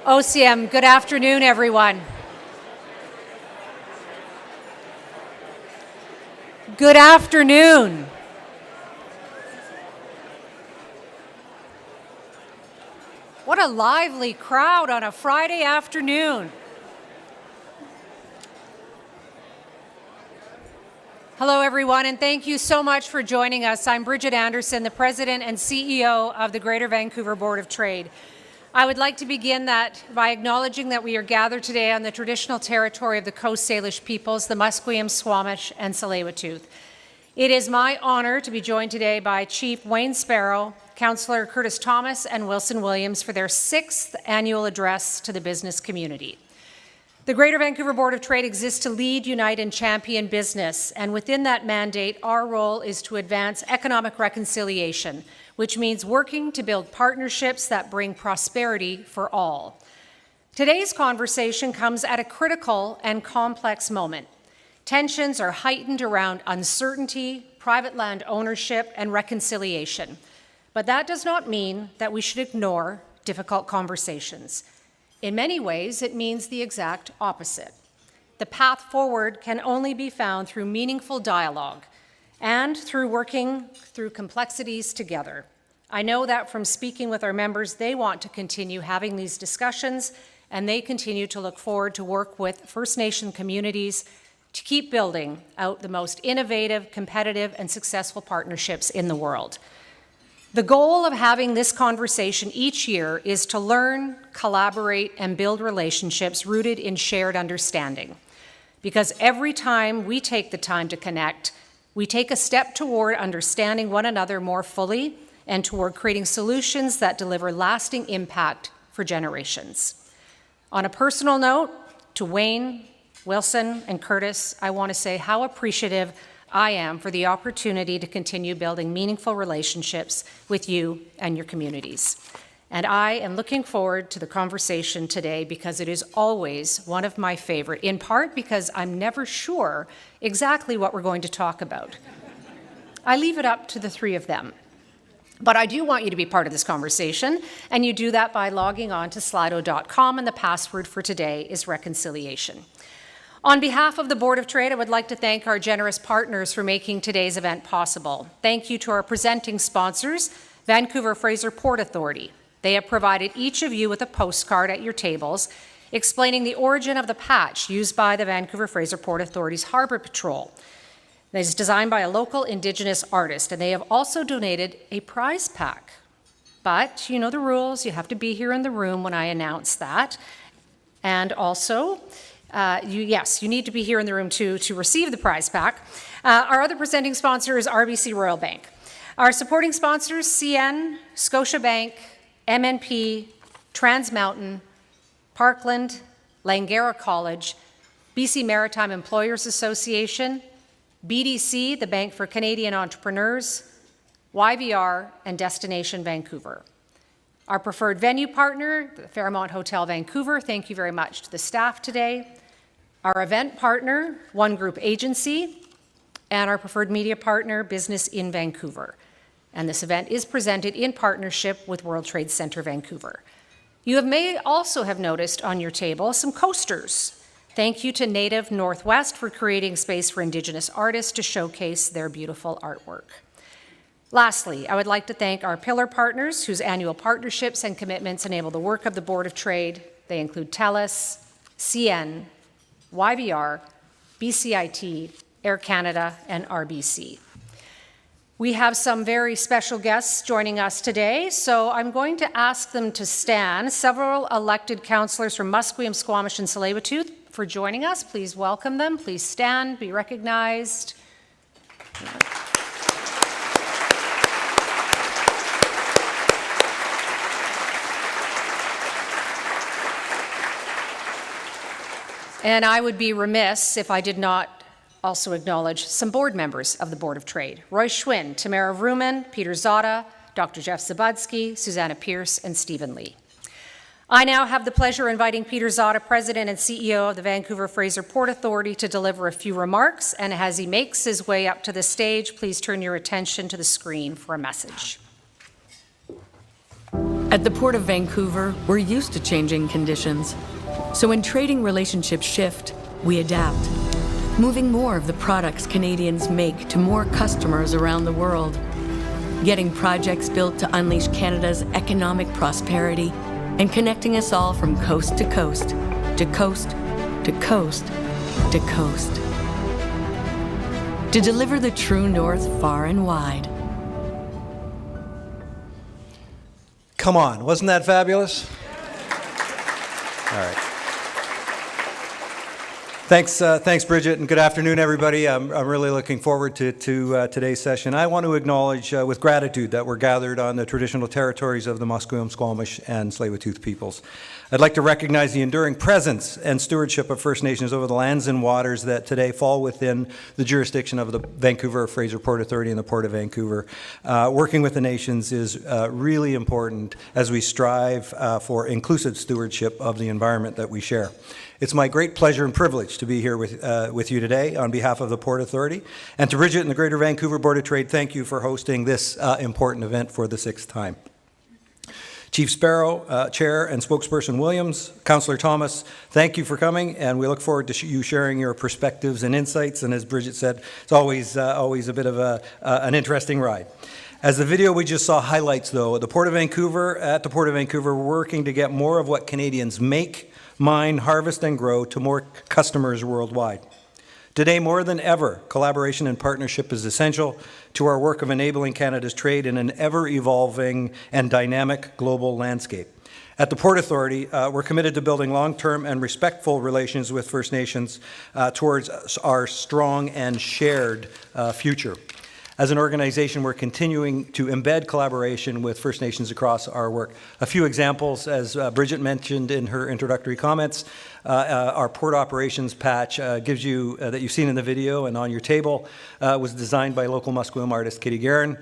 OCM, good afternoon, everyone. Good afternoon. What a lively crowd on a Friday afternoon. Hello, everyone, and thank you so much for joining us. I'm Bridget Anderson, the President and CEO of the Greater Vancouver Board of Trade. I would like to begin that by acknowledging that we are gathered today on the traditional territory of the Coast Salish peoples, the Musqueam, Squamish and Tsleil-Waututh. It is my honor to be joined today by Chief Wayne Sparrow, Councilor Curtis Thomas and Wilson Williams for their 6th annual address to the business community. The Greater Vancouver Board of Trade exists to lead, unite and champion business, and within that mandate, our role is to advance economic reconciliation, which means working to build partnerships that bring prosperity for all. Today's conversation comes at a critical and complex moment. Tensions are heightened around uncertainty, private land ownership, and reconciliation. But that does not mean that we should ignore difficult conversations. In many ways, it means the exact opposite. The path forward can only be found through meaningful dialogue and through working through complexities together. I know that from speaking with our members, they want to continue having these discussions, and they continue to look forward to work with First Nation communities to keep building out the most innovative, competitive, and successful partnerships in the world. The goal of having this conversation each year is to learn, collaborate, and build relationships rooted in shared understanding. Because every time we take the time to connect, we take a step toward understanding one another more fully and toward creating solutions that deliver lasting impact for generations. On a personal note, to Wayne, Wilson, and Curtis, I want to say how appreciative I am for the opportunity to continue building meaningful relationships with you and your communities. And I am looking forward to the conversation today because it is always one of my favorite, in part because I'm never sure exactly what we're going to talk about. I leave it up to the three of them. But I do want you to be part of this conversation, and you do that by logging on to slido.com, and the password for today is reconciliation. On behalf of the Board of Trade, I would like to thank our generous partners for making today's event possible. Thank you to our presenting sponsors, Vancouver Fraser Port Authority. They have provided each of you with a postcard at your tables explaining the origin of the patch used by the Vancouver Fraser Port Authority's Harbour Patrol. It is designed by a local Indigenous artist, and they have also donated a prize pack. But you know the rules. You have to be here in the room when I announce that. And also, you need to be here in the room to receive the prize pack. Our other presenting sponsor is RBC Royal Bank. Our supporting sponsors, CN, Scotiabank, MNP, Trans Mountain, Parkland, Langara College, BC Maritime Employers Association, BDC, the Bank for Canadian Entrepreneurs, YVR, and Destination Vancouver. Our preferred venue partner, the Fairmont Hotel Vancouver, thank you very much to the staff today. Our event partner, One Group Agency, and our preferred media partner, Business in Vancouver. And this event is presented in partnership with World Trade Center Vancouver. You may also have noticed on your table some coasters. Thank you to Native Northwest for creating space for Indigenous artists to showcase their beautiful artwork. Lastly, I would like to thank our pillar partners whose annual partnerships and commitments enable the work of the Board of Trade. They include TELUS, CN, YVR, BCIT, Air Canada, and RBC. We have some very special guests joining us today, so I'm going to ask them to stand. Several elected councillors from Musqueam, Squamish and Tsleil-Waututh for joining us. Please welcome them. Please stand, be recognized. And I would be remiss if I did not also acknowledge some board members of the Board of Trade: Roy Schwinn, Tamara Vrooman, Peter Zada, Dr. Jeff Zabudsky, Susanna Pierce, and Stephen Lee. I now have the pleasure of inviting Peter Zada, President and CEO of the Vancouver Fraser Port Authority, to deliver a few remarks. And as he makes his way up to the stage, please turn your attention to the screen for a message. At the Port of Vancouver, we're used to changing conditions. So when trading relationships shift, we adapt, moving more of the products Canadians make to more customers around the world, getting projects built to unleash Canada's economic prosperity, and connecting us all from coast to coast, to coast, to coast, to coast. To deliver the true north far and wide. Come on, wasn't that fabulous? All right. Thanks, Bridget, and good afternoon, everybody. I'm really looking forward to today's session. I want to acknowledge with gratitude that we're gathered on the traditional territories of the Musqueam, Squamish, and Tsleil-Waututh peoples. I'd like to recognize the enduring presence and stewardship of First Nations over the lands and waters that today fall within the jurisdiction of the Vancouver-Fraser Port Authority and the Port of Vancouver. Working with the nations is really important as we strive for inclusive stewardship of the environment that we share. It's my great pleasure and privilege to be here with you today on behalf of the Port Authority. And to Bridget and the Greater Vancouver Board of Trade, thank you for hosting this important event for the 6th time. Chief Sparrow, Chair and Spokesperson Williams, Councilor Thomas, thank you for coming, and we look forward to you sharing your perspectives and insights. And as Bridget said, it's always a bit of an interesting ride. As the video we just saw highlights, though, at the Port of Vancouver, we're working to get more of what Canadians make, mine, harvest, and grow to more customers worldwide. Today, more than ever, collaboration and partnership is essential to our work of enabling Canada's trade in an ever-evolving and dynamic global landscape. At the Port Authority, we're committed to building long-term and respectful relations with First Nations towards our strong and shared future. As an organization, we're continuing to embed collaboration with First Nations across our work. A few examples, as Bridget mentioned in her introductory comments, our port operations patch gives you, that you've seen in the video and on your table, was designed by local Musqueam artist Kitty Guerin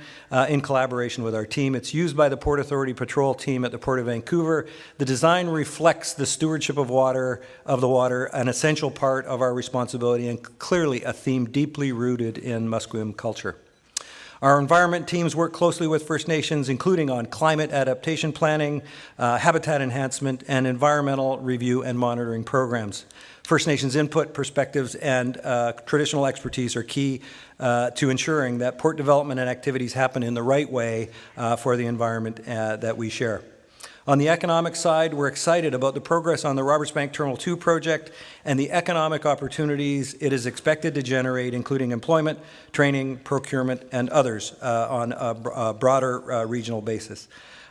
in collaboration with our team. It's used by the Port Authority patrol team at the Port of Vancouver. The design reflects the stewardship of the water, an essential part of our responsibility and clearly a theme deeply rooted in Musqueam culture. Our environment teams work closely with First Nations, including on climate adaptation planning, habitat enhancement, and environmental review and monitoring programs. First Nations input, perspectives, and traditional expertise are key to ensuring that port development and activities happen in the right way for the environment that we share. On the economic side, we're excited about the progress on the Roberts Bank Terminal 2 project and the economic opportunities it is expected to generate, including employment, training, procurement, and others on a broader regional basis.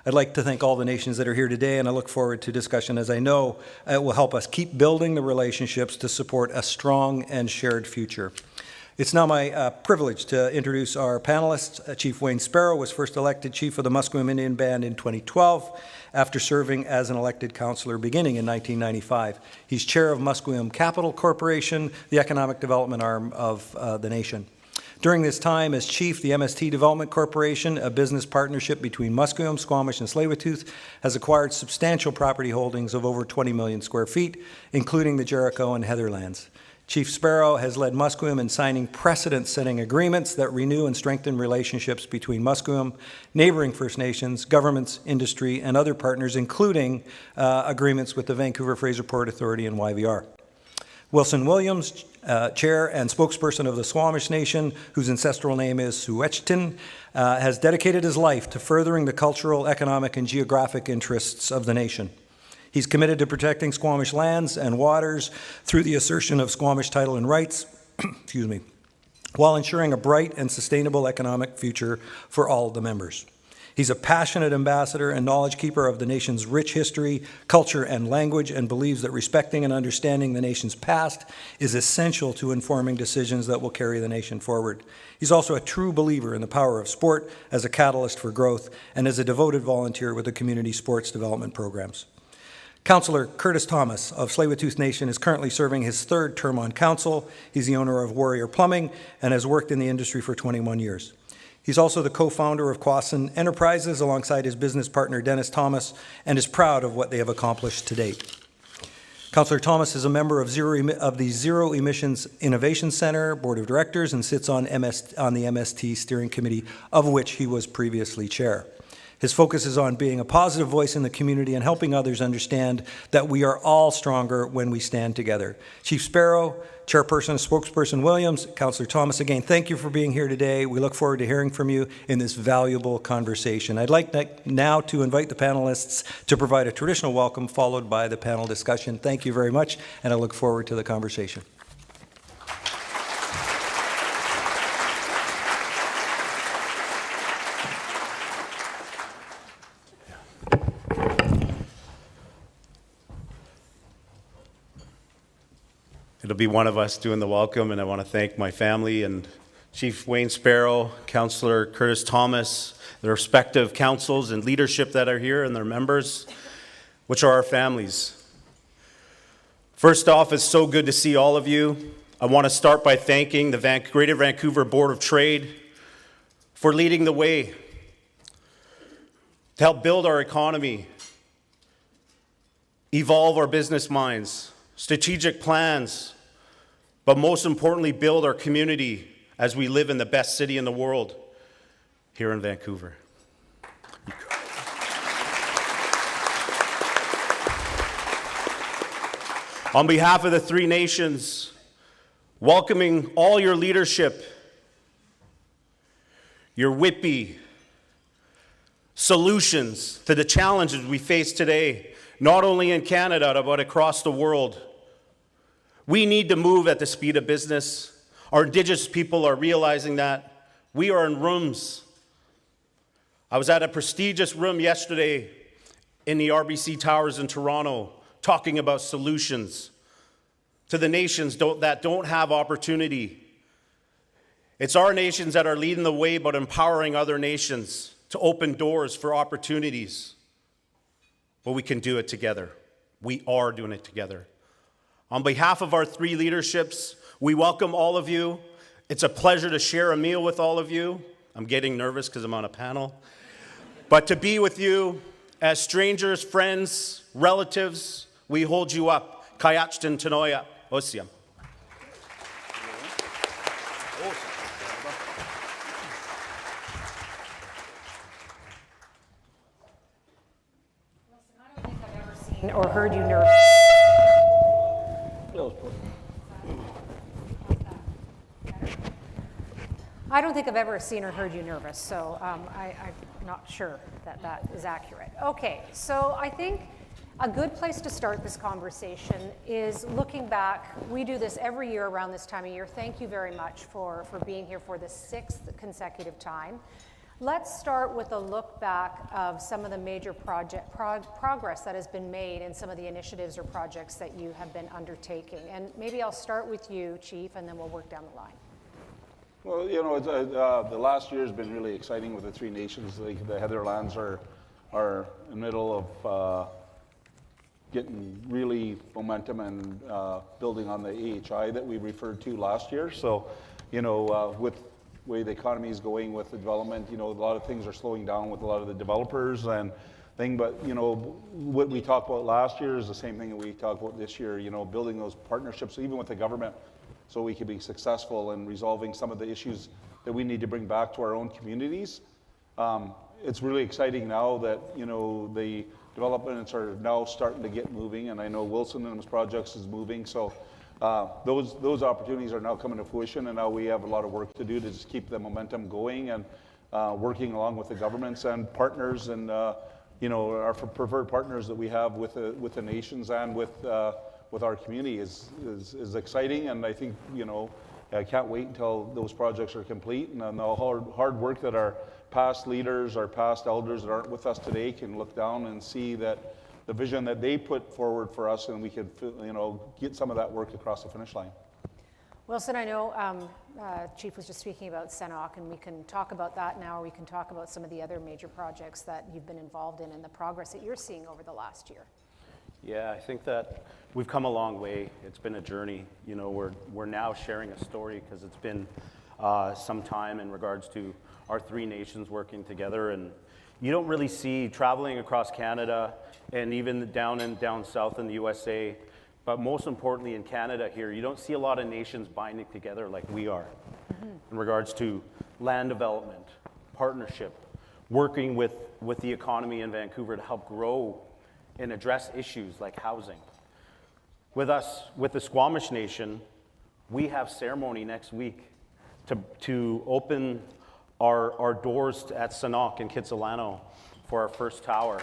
I'd like to thank all the nations that are here today, and I look forward to discussion, as I know it will help us keep building the relationships to support a strong and shared future. It's now my privilege to introduce our panelists. Chief Wayne Sparrow was first elected Chief of the Musqueam Indian Band in 2012 after serving as an elected councillor beginning in 1995. He's Chair of Musqueam Capital Corporation, the economic development arm of the nation. During this time as Chief, the MST Development Corporation, a business partnership between Musqueam, Squamish, and Tsleil-Waututh, has acquired substantial property holdings of over 20 million square feet, including the Jericho and Heatherlands. Chief Sparrow has led Musqueam in signing precedent-setting agreements that renew and strengthen relationships between Musqueam, neighboring First Nations, governments, industry, and other partners, including agreements with the Vancouver-Fraser Port Authority and YVR. Wilson Williams, Chair and Spokesperson of the Squamish Nation, whose ancestral name is Sxwíxwtn, has dedicated his life to furthering the cultural, economic, and geographic interests of the nation. He's committed to protecting Squamish lands and waters through the assertion of Squamish title and rights, while ensuring a bright and sustainable economic future for all the members. He's a passionate ambassador and knowledge keeper of the nation's rich history, culture, and language, and believes that respecting and understanding the nation's past is essential to informing decisions that will carry the nation forward. He's also a true believer in the power of sport as a catalyst for growth and as a devoted volunteer with the community sports development programs. Councilor Curtis Thomas of Tsleil-Waututh Nation is currently serving his 3rd term on council. He's the owner of Warrior Plumbing and has worked in the industry for 21 years. He's also the co-founder of Quasin Enterprises alongside his business partner Dennis Thomas, and is proud of what they have accomplished to date. Councillor Thomas is a member of the Zero Emissions Innovation Centre Board of Directors and sits on the MST Steering Committee, of which he was previously chair. His focus is on being a positive voice in the community and helping others understand that we are all stronger when we stand together. Chief Sparrow, Chairperson and Spokesperson Williams, Councillor Thomas, again, thank you for being here today. We look forward to hearing from you in this valuable conversation. I'd like now to invite the panelists to provide a traditional welcome followed by the panel discussion. Thank you very much, and I look forward to the conversation. It'll be one of us doing the welcome, and I want to thank my family and Chief Wayne Sparrow, Councillor Curtis Thomas, the respective councils and leadership that are here and their members, which are our families. First off, it's so good to see all of you. I want to start by thanking the Greater Vancouver Board of Trade for leading the way to help build our economy, evolve our business minds, strategic plans, but most importantly, build our community as we live in the best city in the world, here in Vancouver. On behalf of the Three Nations, welcoming all your leadership, your whippy solutions to the challenges we face today, not only in Canada, but across the world. We need to move at the speed of business. Our Indigenous people are realizing that. We are in rooms. I was at a prestigious room yesterday in the RBC Towers in Toronto talking about solutions to the nations that don't have opportunity. It's our nations that are leading the way, but empowering other nations to open doors for opportunities. But we can do it together. We are doing it together. On behalf of our three leaderships, we welcome all of you. It's a pleasure to share a meal with all of you. I'm getting nervous because I'm on a panel. But to be with you as strangers, friends, relatives, we hold you up. Yəχʷyaχʷələq Tanoya Osiam. Or heard you nervous. I don't think I've ever seen or heard you nervous, so I'm not sure that that is accurate. Okay, so I think a good place to start this conversation is looking back. We do this every year around this time of year. Thank you very much for being here for the 6th consecutive time. Let's start with a look back of some of the major progress that has been made in some of the initiatives or projects that you have been undertaking. And maybe I'll start with you, Chief, and then we'll work down the line. Well, you know, the last year has been really exciting with the Three Nations. The Heatherlands are in the middle of getting really momentum and building on the AHI that we referred to last year. So, you know, with the way the economy is going with the development, you know, a lot of things are slowing down with a lot of the developers and thing. But, you know, what we talked about last year is the same thing that we talked about this year, you know, building those partnerships, even with the government, so we can be successful in resolving some of the issues that we need to bring back to our own communities. It's really exciting now that, you know, the developments are now starting to get moving, and I know Wilson and his projects is moving, so those opportunities are now coming to fruition, and now we have a lot of work to do to just keep the momentum going and working along with the governments and partners and, you know, our preferred partners that we have with the nations and with our community is exciting, and I think, you know, I can't wait until those projects are complete, and the hard work that our past leaders, our past elders that aren't with us today can look down and see that the vision that they put forward for us, and we could, you know, get some of that work across the finish line. Wilson, I know Chief was just speaking about CENOC, and we can talk about that now, or we can talk about some of the other major projects that you've been involved in and the progress that you're seeing over the last year. Yeah, I think that we've come a long way. It's been a journey. You know, we're now sharing a story because it's been some time in regards to our three nations working together, and you don't really see traveling across Canada and even down south in the USA, but most importantly in Canada here, you don't see a lot of nations binding together like we are in regards to land development, partnership, working with the economy in Vancouver to help grow and address issues like housing. With us, with the Squamish Nation, we have ceremony next week to open our doors at Sanok in Kitsilano for our first tower.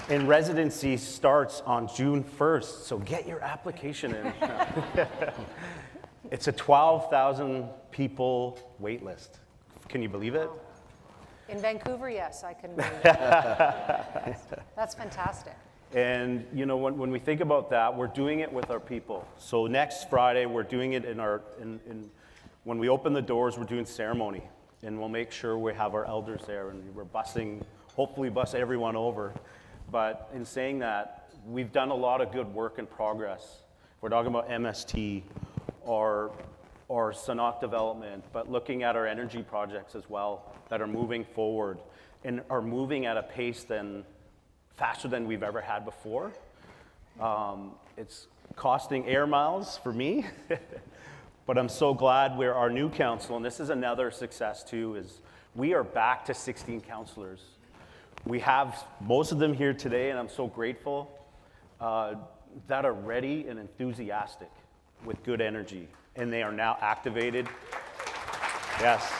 And residency starts on June 1st, so get your application in. It's a 12,000 people wait list. Can you believe it? In Vancouver, yes, I can believe it. That's fantastic. And you know, when we think about that, we're doing it with our people. So next Friday, we're doing it when we open the doors, we're doing ceremony. And we'll make sure we have our elders there, and we're hopefully bus everyone over. But in saying that, we've done a lot of good work and progress. We're talking about MST, or Sanok development, but looking at our energy projects as well that are moving forward and are moving at a pace faster than we've ever had before. It's costing air miles for me, but I'm so glad we're our new council, and this is another success too, is we are back to 16 councillors. We have most of them here today, and I'm so grateful that are ready and enthusiastic with good energy, and they are now activated. Yes.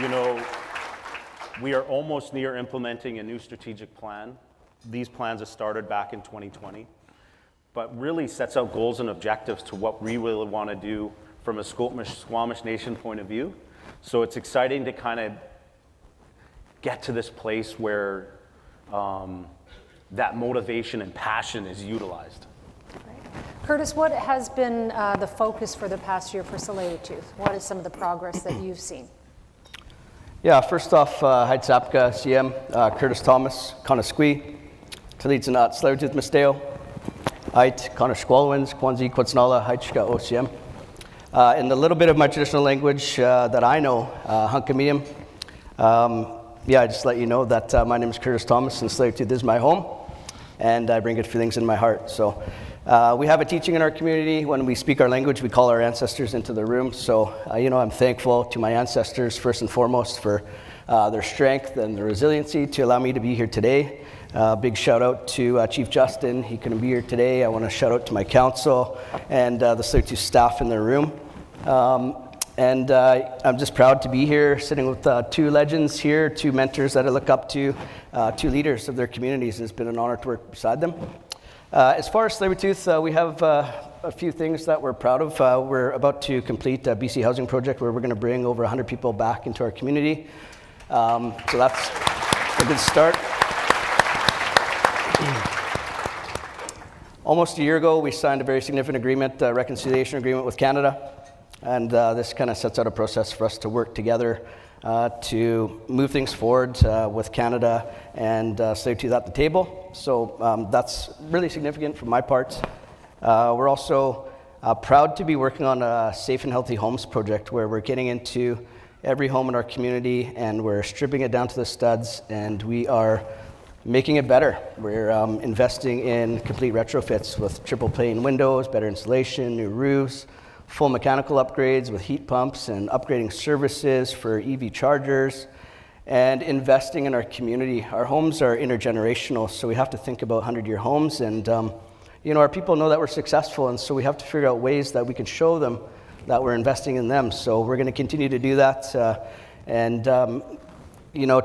You know, we are almost near implementing a new strategic plan. These plans have started back in 2020, but really sets out goals and objectives to what we really want to do from a Squamish Nation point of view. So it's exciting to kind of get to this place where that motivation and passion is utilized. Curtis, what has been the focus for the past year for Tsleil-Waututh? What is some of the progress that you've seen? Yeah, first off, Heid Sapka, CM, Curtis Thomas, Connor Squee, Talitz and Tsleil-Waututh Misteo, Heid, Connor Squalwins, Kwanzi, Kwatsnala, Heichka, OCM. In the little bit of my traditional language that I know, Hunkamedium, I just let you know that my name is Curtis Thomas, and Tsleil-Waututh is my home, and I bring good feelings in my heart. So we have a teaching in our community. When we speak our language, we call our ancestors into the room. So, I'm thankful to my ancestors, first and foremost, for their strength and their resiliency to allow me to be here today. Big shout out to Chief Justin. He couldn't be here today. I want to shout out to my council and the Tsleil-Waututh staff in the room. And I'm just proud to be here, sitting with two legends here, two mentors that I look up to, two leaders of their communities. It's been an honor to work beside them. As far as Tsleil-Waututh, we have a few things that we're proud of. We're about to complete a BC housing project where we're going to bring over 100 people back into our community. So that's a good start. Almost a year ago, we signed a very significant agreement, reconciliation agreement with Canada. And this kind of sets out a process for us to work together to move things forward with Canada and Tsleil-Waututh at the table. So that's really significant from my part. We're also proud to be working on a Safe and Healthy Homes project where we're getting into every home in our community and we're stripping it down to the studs, and we are making it better. We're investing in complete retrofits with triple pane windows, better insulation, new roofs, full mechanical upgrades with heat pumps, and upgrading services for EV chargers, and investing in our community. Our homes are intergenerational, so we have to think about 100-year homes, and our people know that we're successful, and so we have to figure out ways that we can show them that we're investing in them. So we're going to continue to do that,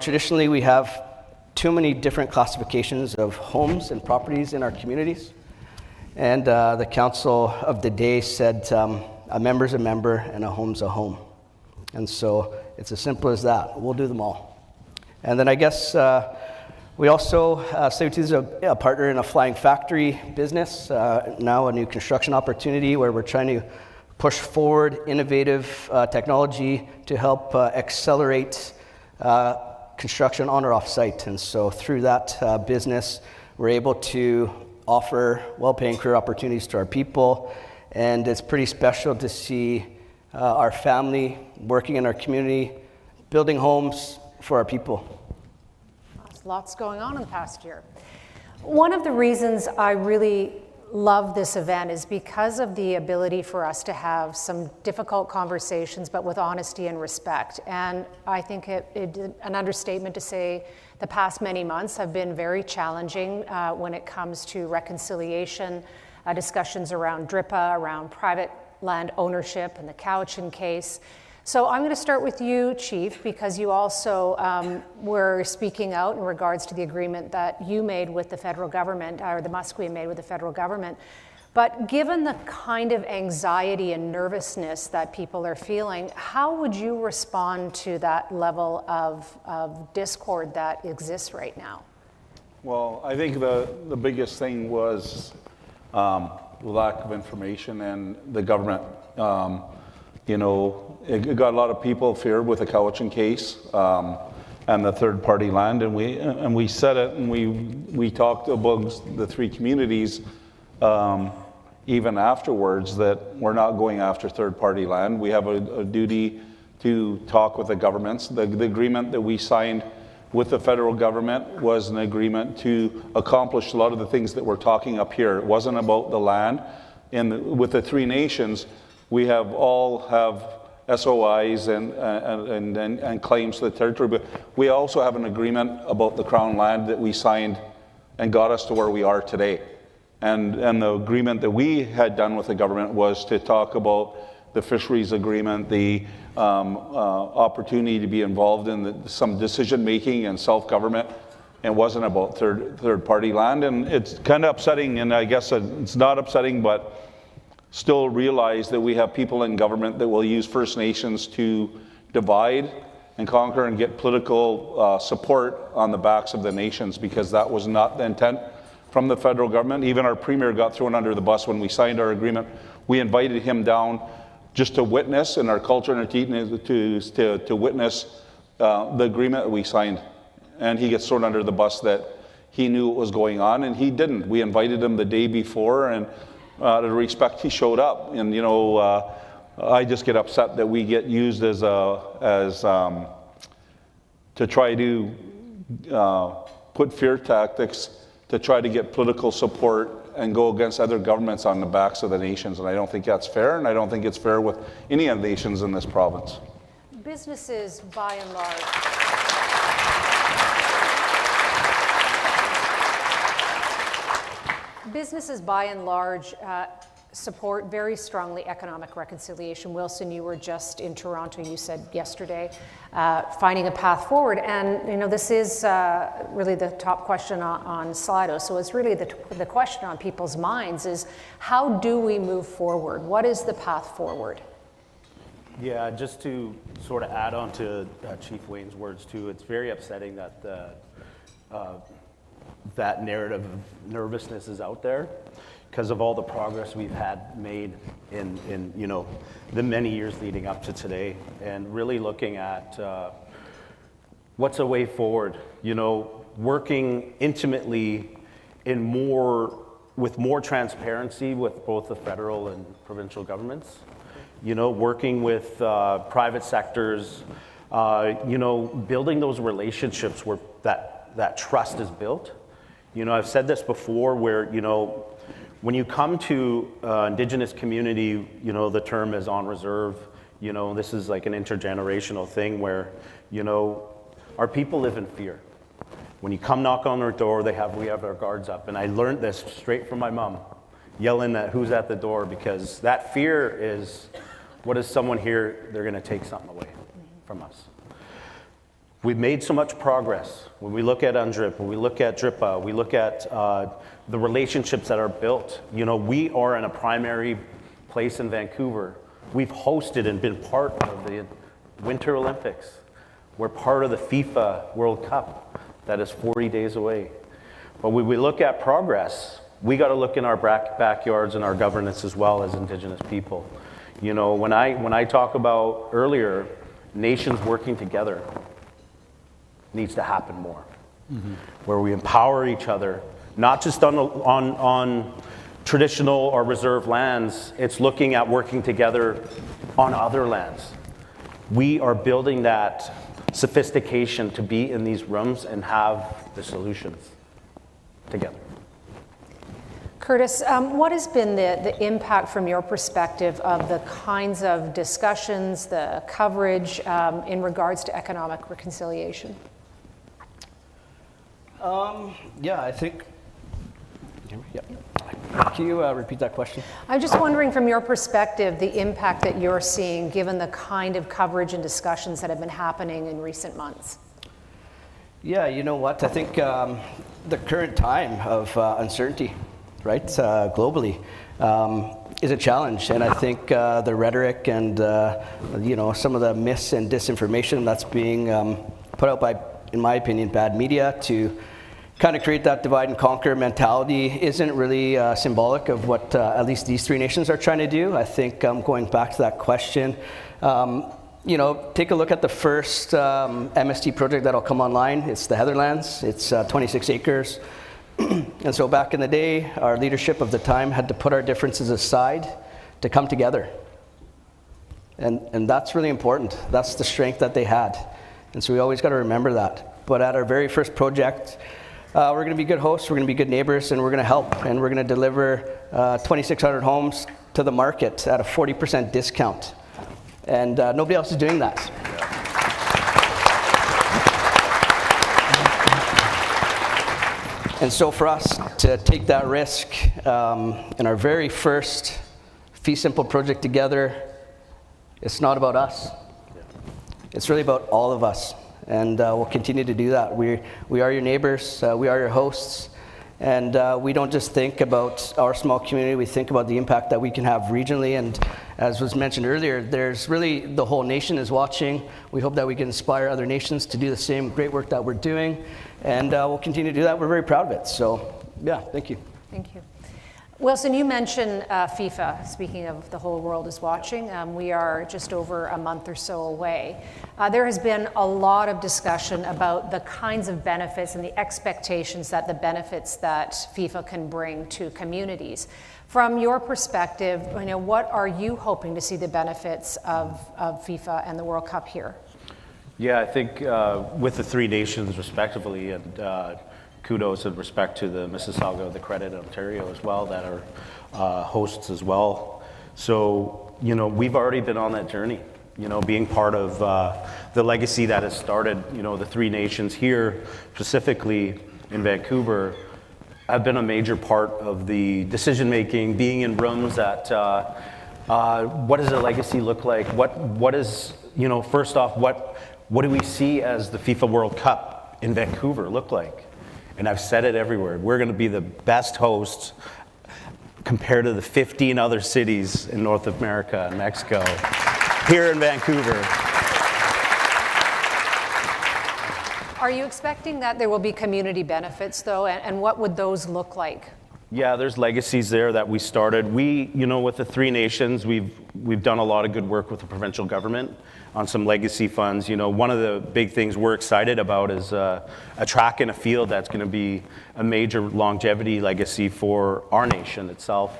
traditionally we have too many different classifications of homes and properties in our communities, and the council of the day said a member's a member and a home's a home. And so it's as simple as that. We'll do them all. And then I guess we also, Tsleil-Waututh is a partner in a flying factory business, now a new construction opportunity where we're trying to push forward innovative technology to help accelerate construction on or off site. And so through that business, we're able to offer well-paying career opportunities to our people. And it's pretty special to see our family working in our community, building homes for our people. There's lots going on in the past year. One of the reasons I really love this event is because of the ability for us to have some difficult conversations, but with honesty and respect. And I think it's an understatement to say the past many months have been very challenging when it comes to reconciliation, discussions around DRIPA, around private land ownership and the Yəχ̑yaḥ̑wələq case. So I'm going to start with you, Chief, because you also were speaking out in regards to the agreement that you made with the federal government, or the Musqueam made with the federal government. But given the kind of anxiety and nervousness that people are feeling, how would you respond to that level of discord that exists right now? Well, I think the biggest thing was lack of information, and the government, you know, it got a lot of people feared with the Yəχ̑yaḥ̑wələq case and the third-party land, and we said it, and we talked about the three communities even afterwards that we're not going after third-party land. We have a duty to talk with the governments. The agreement that we signed with the federal government was an agreement to accomplish a lot of the things that we're talking up here. It wasn't about the land. And with the three nations, we all have SOIs and claims to the territory, but we also have an agreement about the Crown land that we signed and got us to where we are today. And the agreement that we had done with the government was to talk about the fisheries agreement, the opportunity to be involved in some decision-making and self-government. It wasn't about third-party land, and it's kind of upsetting, and I guess it's not upsetting, but still realize that we have people in government that will use First Nations to divide and conquer and get political support on the backs of the nations, because that was not the intent from the federal government. Even our premier got thrown under the bus when we signed our agreement. We invited him down just to witness, in our culture and our teaching, to witness the agreement that we signed. And he gets thrown under the bus that he knew what was going on, and he didn't. We invited him the day before, and out of respect, he showed up. And, you know, I just get upset that we get used as to try to put fear tactics to try to get political support and go against other governments on the backs of the nations. And I don't think that's fair, and I don't think it's fair with any of the nations in this province. Businesses, by and large, support very strongly economic reconciliation. Wilson, you were just in Toronto, you said yesterday, finding a path forward. And you know, this is really the top question on Slido. So it's really the question on people's minds is, how do we move forward? What is the path forward? Yeah, just to sort of add on to Chief Wayne's words too, it's very upsetting that that narrative of nervousness is out there, because of all the progress we've had made in you know, the many years leading up to today, and really looking at what's a way forward. You know, working intimately with more transparency with both the federal and provincial governments. You know, working with private sectors. You know, building those relationships where that trust is built. You know, I've said this before, where, you know, when you come to Indigenous community, you know, the term is on reserve. You know, this is like an intergenerational thing where, you know, our people live in fear. When you come knock on their door, we have our guards up. And I learned this straight from my mom, yelling at who's at the door, because that fear is, what is someone here, they're gonna take something away from us. We've made so much progress. When we look at UNDRIP, when we look at DRIPA, we look at the relationships that are built. You know, we are in a primary place in Vancouver. We've hosted and been part of the Winter Olympics. We're part of the FIFA World Cup that is 40 days away. But when we look at progress, we got to look in our backyards and our governance as well as Indigenous people. You know, when I talk about earlier, nations working together needs to happen more. Mm-hmm. Where we empower each other, not just on traditional or reserved lands, it's looking at working together on other lands. We are building that sophistication to be in these rooms and have the solutions together. Curtis, what has been the impact from your perspective of the kinds of discussions, the coverage in regards to economic reconciliation? Yeah, I think. Can you repeat that question? I'm just wondering from your perspective, the impact that you're seeing given the kind of coverage and discussions that have been happening in recent months. Yeah, you know what? I think the current time of uncertainty, right, globally, is a challenge. And I think the rhetoric and, some of the myths and disinformation that's being put out by, in my opinion, bad media to kind of create that divide and conquer mentality isn't really symbolic of what at least these three nations are trying to do. I think going back to that question, take a look at the first MST project that'll come online. It's the Heatherlands. It's 26 acres. And so back in the day, our leadership of the time had to put our differences aside to come together. And that's really important. That's the strength that they had. And so we always got to remember that. But at our very first project, we're going to be good hosts, we're going to be good neighbors, and we're going to help. And we're going to deliver 2,600 homes to the market at a 40% discount. And nobody else is doing that. And so for us to take that risk in our very first Fee Simple project together, it's not about us. It's really about all of us. And we'll continue to do that. We are your neighbors, we are your hosts, and we don't just think about our small community, we think about the impact that we can have regionally, and as was mentioned earlier, there's really the whole nation is watching. We hope that we can inspire other nations to do the same great work that we're doing, and we'll continue to do that. We're very proud of it. So, yeah, thank you. Thank you. Wilson, you mentioned FIFA. Speaking of the whole world is watching, we are just over a month or so away. There has been a lot of discussion about the kinds of benefits and the expectations that the benefits that FIFA can bring to communities. From your perspective, what are you hoping to see the benefits of FIFA and the World Cup here? Yeah, I think with the three nations respectively, and kudos and respect to the Mississauga, the Credit, Ontario as well, that are hosts as well. So, we've already been on that journey, being part of the legacy that has started, the three nations here, specifically in Vancouver, have been a major part of the decision-making, being in rooms that, what does a legacy look like? What is, first off, what do we see as the FIFA World Cup in Vancouver look like? And I've said it everywhere. We're going to be the best hosts compared to the 15 other cities in North America and Mexico here in Vancouver. Are you expecting that there will be community benefits, though, and what would those look like? Yeah, there's legacies there that we started. We, with the three nations, we've done a lot of good work with the provincial government on some legacy funds. One of the big things we're excited about is a track and a field that's going to be a major longevity legacy for our nation itself.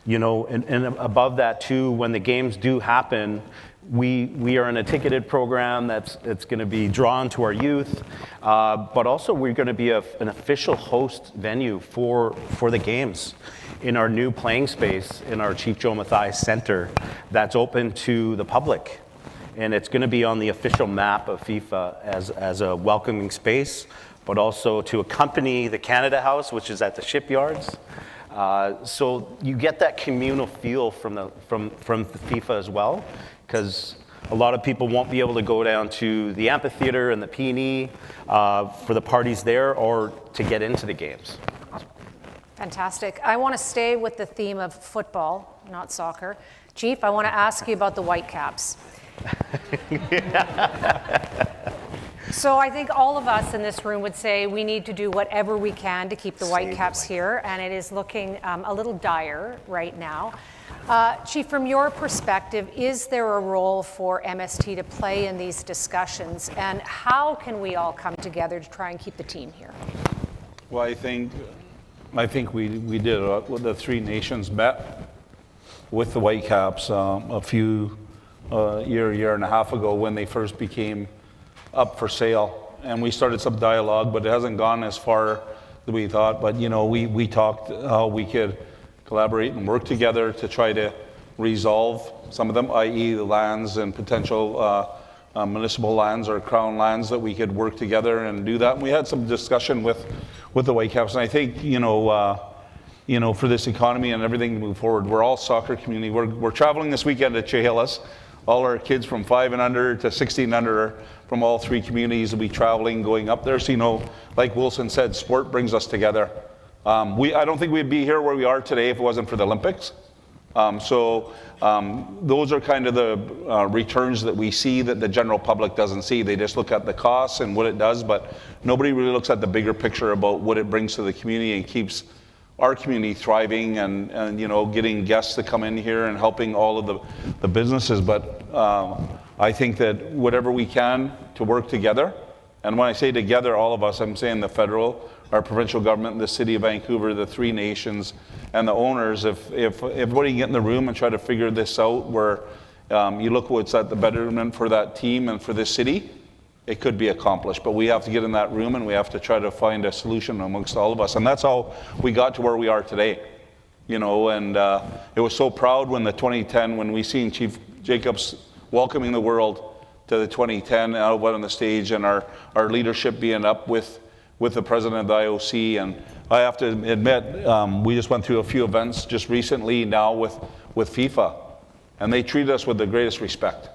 And above that too, when the games do happen, we are in a ticketed program that's going to be drawn to our youth, but also we're going to be an official host venue for the games in our new playing space in our Chief Joe Mathias Center that's open to the public. And it's going to be on the official map of FIFA as a welcoming space, but also to accompany the Canada House, which is at the shipyards. So you get that communal feel from the FIFA as well, because a lot of people won't be able to go down to the amphitheater and the P&E for the parties there or to get into the games. Fantastic. I want to stay with the theme of football, not soccer. Chief, I want to ask you about the Whitecaps. So I think all of us in this room would say we need to do whatever we can to keep the Whitecaps here, and it is looking a little dire right now. Chief, from your perspective, is there a role for MST to play in these discussions, and how can we all come together to try and keep the team here? Well, I think we did the three nations met with the Whitecaps a few year and a half ago when they first became up for sale, and we started some dialogue, but it hasn't gone as far as we thought. But we talked how we could collaborate and work together to try to resolve some of them, i.e. the lands and potential municipal lands or crown lands, that we could work together and do that. And we had some discussion with the Whitecaps, and I think, for this economy and everything to move forward, we're all soccer community. We're traveling this weekend to Chehalis. All our kids from 5 and under to 16 and under from all 3 communities will be traveling, going up there. So, like Wilson said, sport brings us together. I don't think we'd be here where we are today if it wasn't for the Olympics. Those are kind of the returns that we see that the general public doesn't see. They just look at the costs and what it does, but nobody really looks at the bigger picture about what it brings to the community and keeps our community thriving and getting guests to come in here and helping all of the businesses. But I think that whatever we can to work together, and when I say together, all of us, I'm saying the federal, our provincial government, the City of Vancouver, the 3 nations, and the owners, if everybody get in the room and try to figure this out, where you look what's at the betterment for that team and for this city, it could be accomplished. But we have to get in that room and we have to try to find a solution amongst all of us. And that's how we got to where we are today. And it was so proud when the 2010, when we seen Chief Jacobs welcoming the world to the 2010 out on the stage, and our leadership being up with the president of the IOC. And I have to admit, we just went through a few events just recently now with FIFA, and they treated us with the greatest respect.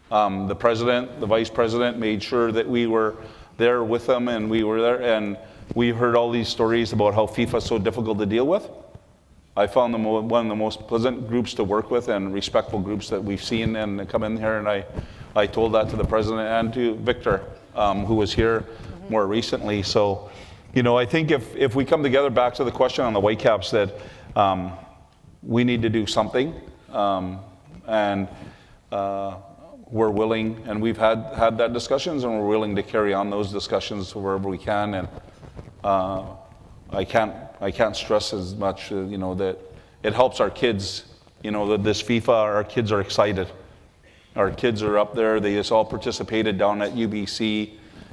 The president, the vice president made sure that we were there with them, and we were there, and we've heard all these stories about how FIFA is so difficult to deal with. I found them one of the most pleasant groups to work with and respectful groups that we've seen and come in here, and I told that to the president and to Victor, who was here more recently. So, I think if we come together, back to the question on the Whitecaps, that we need to do something, and we're willing, and we've had that discussions, and we're willing to carry on those discussions wherever we can. And I can't stress as much, that it helps our kids. That this FIFA, our kids are excited. Our kids are up there. They just all participated down at UBC,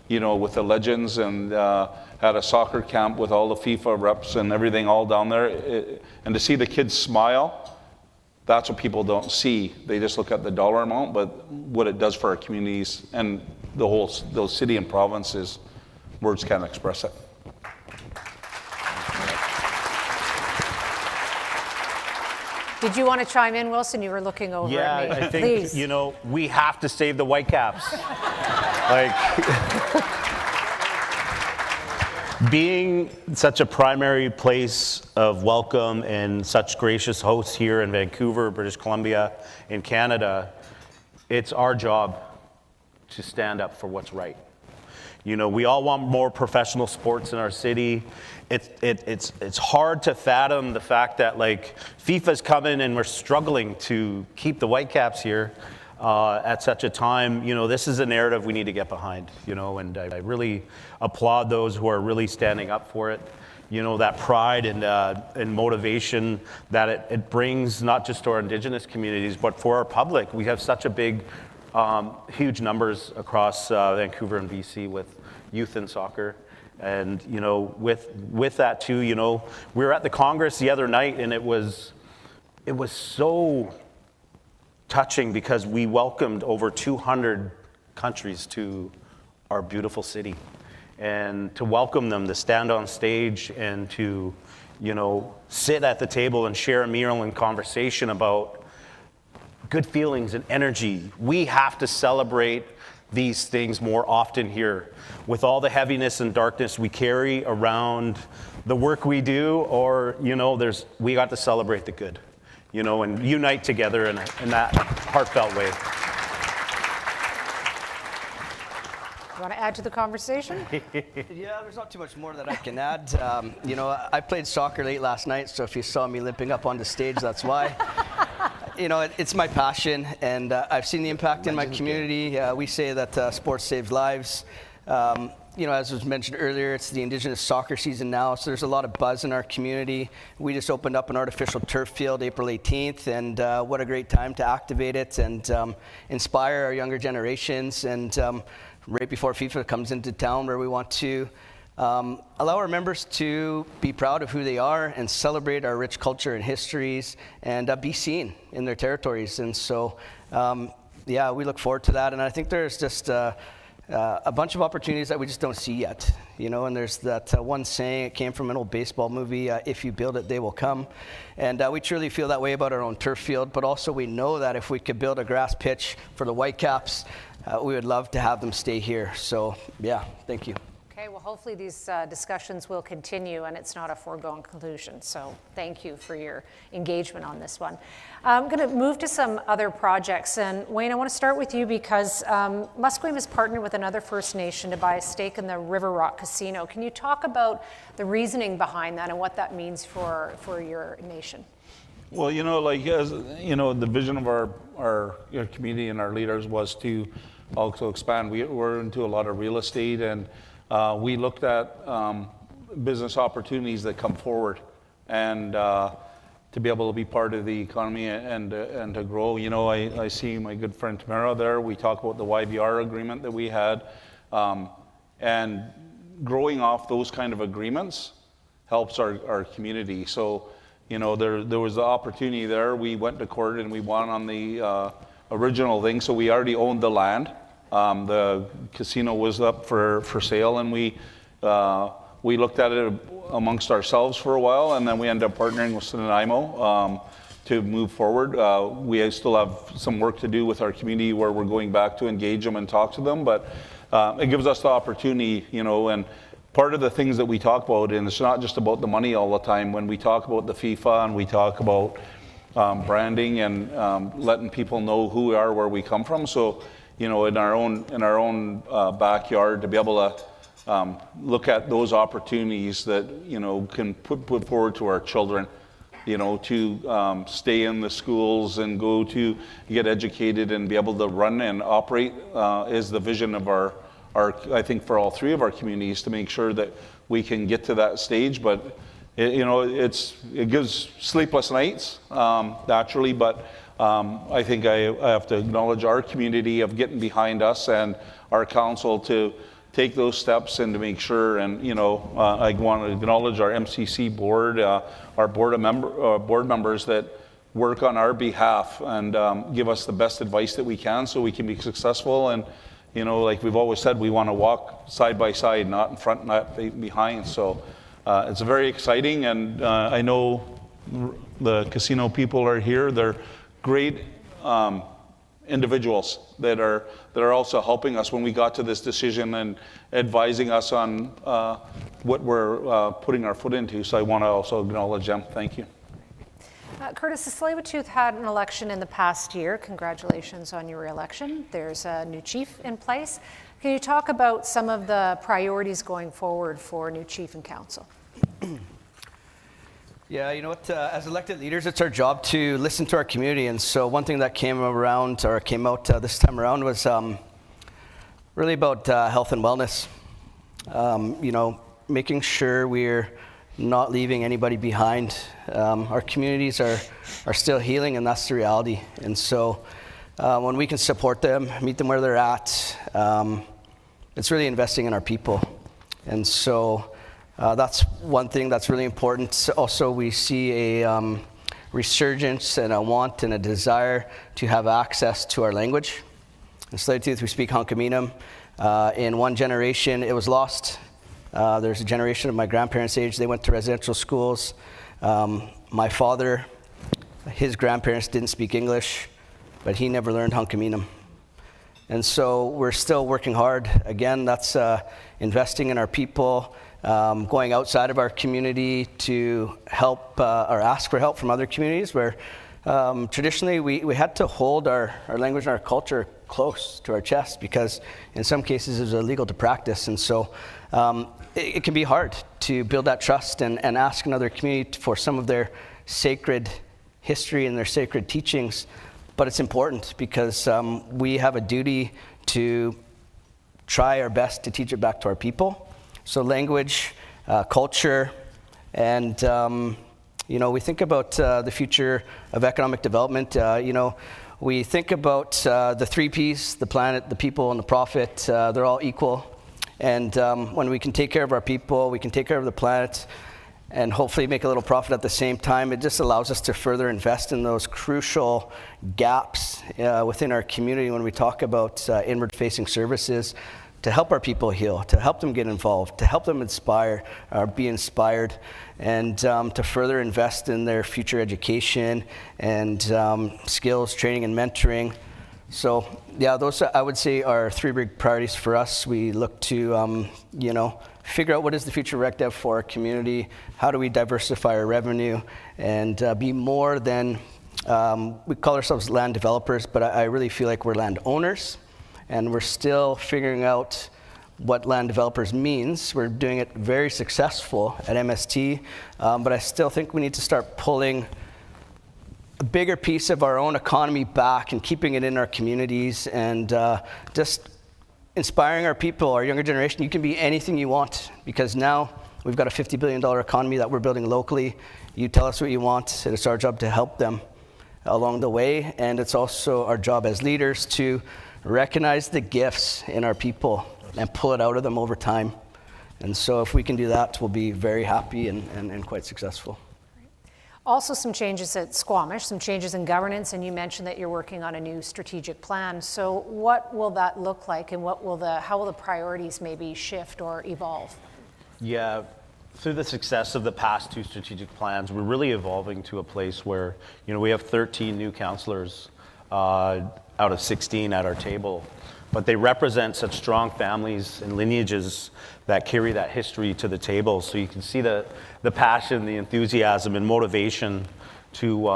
with the legends, and had a soccer camp with all the FIFA reps and everything all down there. And to see the kids smile, that's what people don't see. They just look at the dollar amount, but what it does for our communities and those city and provinces, words can't express it. Did you want to chime in, Wilson? You were looking over at me. I think, Please. We have to save the Whitecaps. Being such a primary place of welcome and such gracious hosts here in Vancouver, British Columbia, in Canada, it's our job to stand up for what's right. We all want more professional sports in our city. It's hard to fathom the fact that FIFA's coming and we're struggling to keep the Whitecaps here at such a time. This is a narrative we need to get behind. And I really applaud those who are really standing up for it. That pride and motivation that it brings, not just to our Indigenous communities, but for our public. We have such a big, huge numbers across Vancouver and BC with youth in soccer. And, with that too, we were at the Congress the other night, and it was so touching because we welcomed over 200 countries to our beautiful city. And to welcome them, to stand on stage and to, sit at the table and share a meal and conversation about good feelings and energy. We have to celebrate these things more often here. With all the heaviness and darkness we carry around the work we do, or, we got to celebrate the good, and unite together in that heartfelt way. You want to add to the conversation? Yeah, there's not too much more that I can add. I played soccer late last night, so if you saw me limping up on the stage, that's why. It's my passion, and I've seen the impact in my community. We say that sports saves lives. As was mentioned earlier, it's the Indigenous soccer season now, so there's a lot of buzz in our community. We just opened up an artificial turf field April 18th, and what a great time to activate it and inspire our younger generations. And right before FIFA comes into town, where we want to Allow our members to be proud of who they are and celebrate our rich culture and histories and be seen in their territories. And so, yeah, we look forward to that. And I think there's just a bunch of opportunities that we just don't see yet, you know, and there's that one saying, it came from an old baseball movie, if you build it, they will come. And we truly feel that way about our own turf field, but also we know that if we could build a grass pitch for the Whitecaps, we would love to have them stay here. So, yeah, thank you. Okay, well, hopefully these discussions will continue and it's not a foregone conclusion. So thank you for your engagement on this one. I'm going to move to some other projects. And Wayne, I want to start with you because Musqueam has partnered with another First Nation to buy a stake in the River Rock Casino. Can you talk about the reasoning behind that and what that means for your nation? Well, you know, like, as you know, the vision of our community and our leaders was to also expand. We're into a lot of real estate, and we looked at business opportunities that come forward, and to be able to be part of the economy and to grow. You know, I see my good friend Tamara there. We talk about the YVR agreement that we had, and growing off those kind of agreements helps our community. So, you know, there was the opportunity there. We went to court and we won on the original thing, so we already owned the land. The casino was up for sale, and we looked at it amongst ourselves for a while, and then we ended up partnering with Nanaimo to move forward. We still have some work to do with our community where we're going back to engage them and talk to them, but it gives us the opportunity, you know, and part of the things that we talk about, and it's not just about the money all the time. When we talk about the FIFA and we talk about branding and letting people know who we are, where we come from. So, you know, in our own backyard, to be able to look at those opportunities that, you know, can put forward to our children, you know, to stay in the schools and go to get educated and be able to run and operate is the vision of our I think for all three of our communities, to make sure that we can get to that stage. But you know, it gives sleepless nights naturally, but I think I have to acknowledge our community of getting behind us and our council to take those steps and to make sure. And you know, I want to acknowledge our MCC board, our board members that work on our behalf and give us the best advice that we can so we can be successful. And you know, like we've always said, we want to walk side by side, not in front, not behind. So it's very exciting, and I know the casino people are here. They're great individuals that are also helping us when we got to this decision and advising us on what we're putting our foot into. So I want to also acknowledge them. Thank you. Curtis, the Tsleil-Waututh had an election in the past year. Congratulations on your re-election. There's a new chief in place. Can you talk about some of the priorities going forward for new chief and council? Yeah, you know what, as elected leaders, it's our job to listen to our community. And so one thing that came out this time around was really about health and wellness. You know, making sure we're not leaving anybody behind. Our communities are still healing, and that's the reality. And so when we can support them, meet them where they're at, it's really investing in our people. And so that's one thing that's really important. Also, we see a resurgence and a want and a desire to have access to our language. In Tsleil-Waututh, we speak Hunkaminam. In one generation, it was lost. There's a generation of my grandparents' age, they went to residential schools. My father, his grandparents didn't speak English, but he never learned Hunkaminam. And so we're still working hard. Again, that's investing in our people, going outside of our community to help or ask for help from other communities where traditionally we had to hold our language and our culture close to our chest because in some cases it was illegal to practice. And so it can be hard to build that trust and ask another community for some of their sacred history and their sacred teachings. But it's important because we have a duty to try our best to teach it back to our people. So language, culture, and you know, we think about the future of economic development. You know, we think about the 3 Ps, the planet, the people, and the profit. They're all equal. And when we can take care of our people, we can take care of the planet, and hopefully make a little profit at the same time, it just allows us to further invest in those crucial gaps within our community when we talk about inward-facing services to help our people heal, to help them get involved, to help them inspire or be inspired, and to further invest in their future education and skills, training, and mentoring. So yeah, those I would say are 3 big priorities for us. We look to figure out what is the future rec dev for our community, how do we diversify our revenue, and be more than, we call ourselves land developers, but I really feel like we're land owners, and we're still figuring out what land developers means. We're doing it very successful at MST, but I still think we need to start pulling a bigger piece of our own economy back and keeping it in our communities, and just inspiring our people, our younger generation. You can be anything you want, because now we've got a $50 billion economy that we're building locally. You tell us what you want, and it's our job to help them along the way. And it's also our job as leaders to recognize the gifts in our people and pull it out of them over time. And so if we can do that, we'll be very happy and quite successful. Also some changes at Squamish, some changes in governance, and you mentioned that you're working on a new strategic plan. So what will that look like, and how will the priorities maybe shift or evolve? Yeah, through the success of the past 2 strategic plans, we're really evolving to a place where, we have 13 new councillors out of 16 at our table, but they represent such strong families and lineages that carry that history to the table. So you can see the passion, the enthusiasm, and motivation to,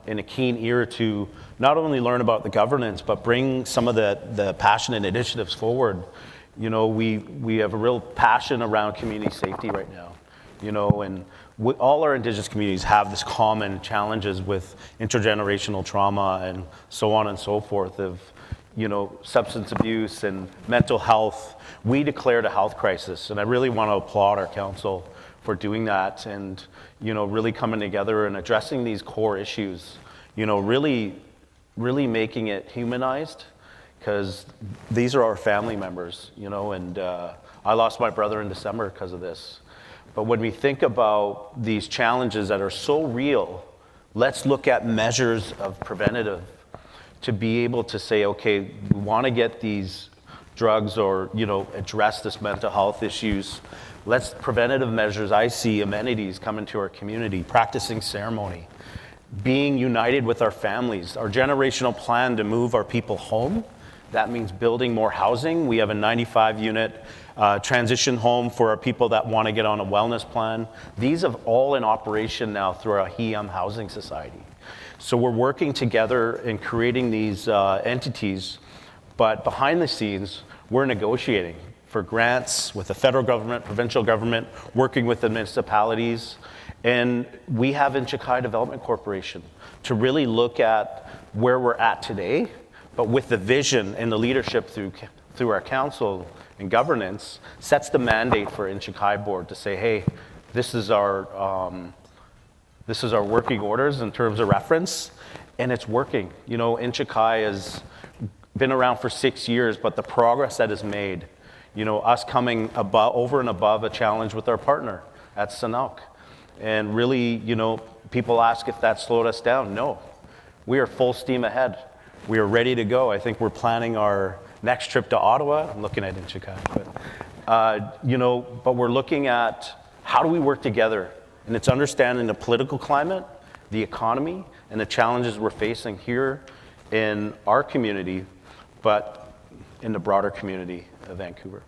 in a keen ear, to not only learn about the governance, but bring some of the passionate initiatives forward. We have a real passion around community safety right now, and all our Indigenous communities have this common challenges with intergenerational trauma and so on and so forth of, substance abuse and mental health. We declared a health crisis, and I really want to applaud our council for doing that and, really coming together and addressing these core issues, really making it humanized, because these are our family members, and I lost my brother in December because of this. But when we think about these challenges that are so real, let's look at measures of preventative to be able to say, okay, we want to get these drugs or, address this mental health issues. Let's preventative measures. I see amenities come into our community, practicing ceremony, being united with our families, our generational plan to move our people home. That means building more housing. We have a 95-unit transition home for our people that want to get on a wellness plan. These are all in operation now through our HEM Housing Society. So we're working together in creating these entities, but behind the scenes, we're negotiating for grants with the federal government, provincial government, working with the municipalities. And we have Inchikai Development Corporation to really look at where we're at today, but with the vision and the leadership through our council and governance, sets the mandate for Inchikai Board to say, hey, this is our working orders in terms of reference, and it's working. Inchikai has been around for 6 years, but the progress that is made, us coming over and above a challenge with our partner at Sanok. And really, people ask if that slowed us down. No, we are full steam ahead. We are ready to go. I think we're planning our next trip to Ottawa. I'm looking at Inchikai, but we're looking at how do we work together, and it's understanding the political climate, the economy, and the challenges we're facing here in our community, but in the broader community of Vancouver.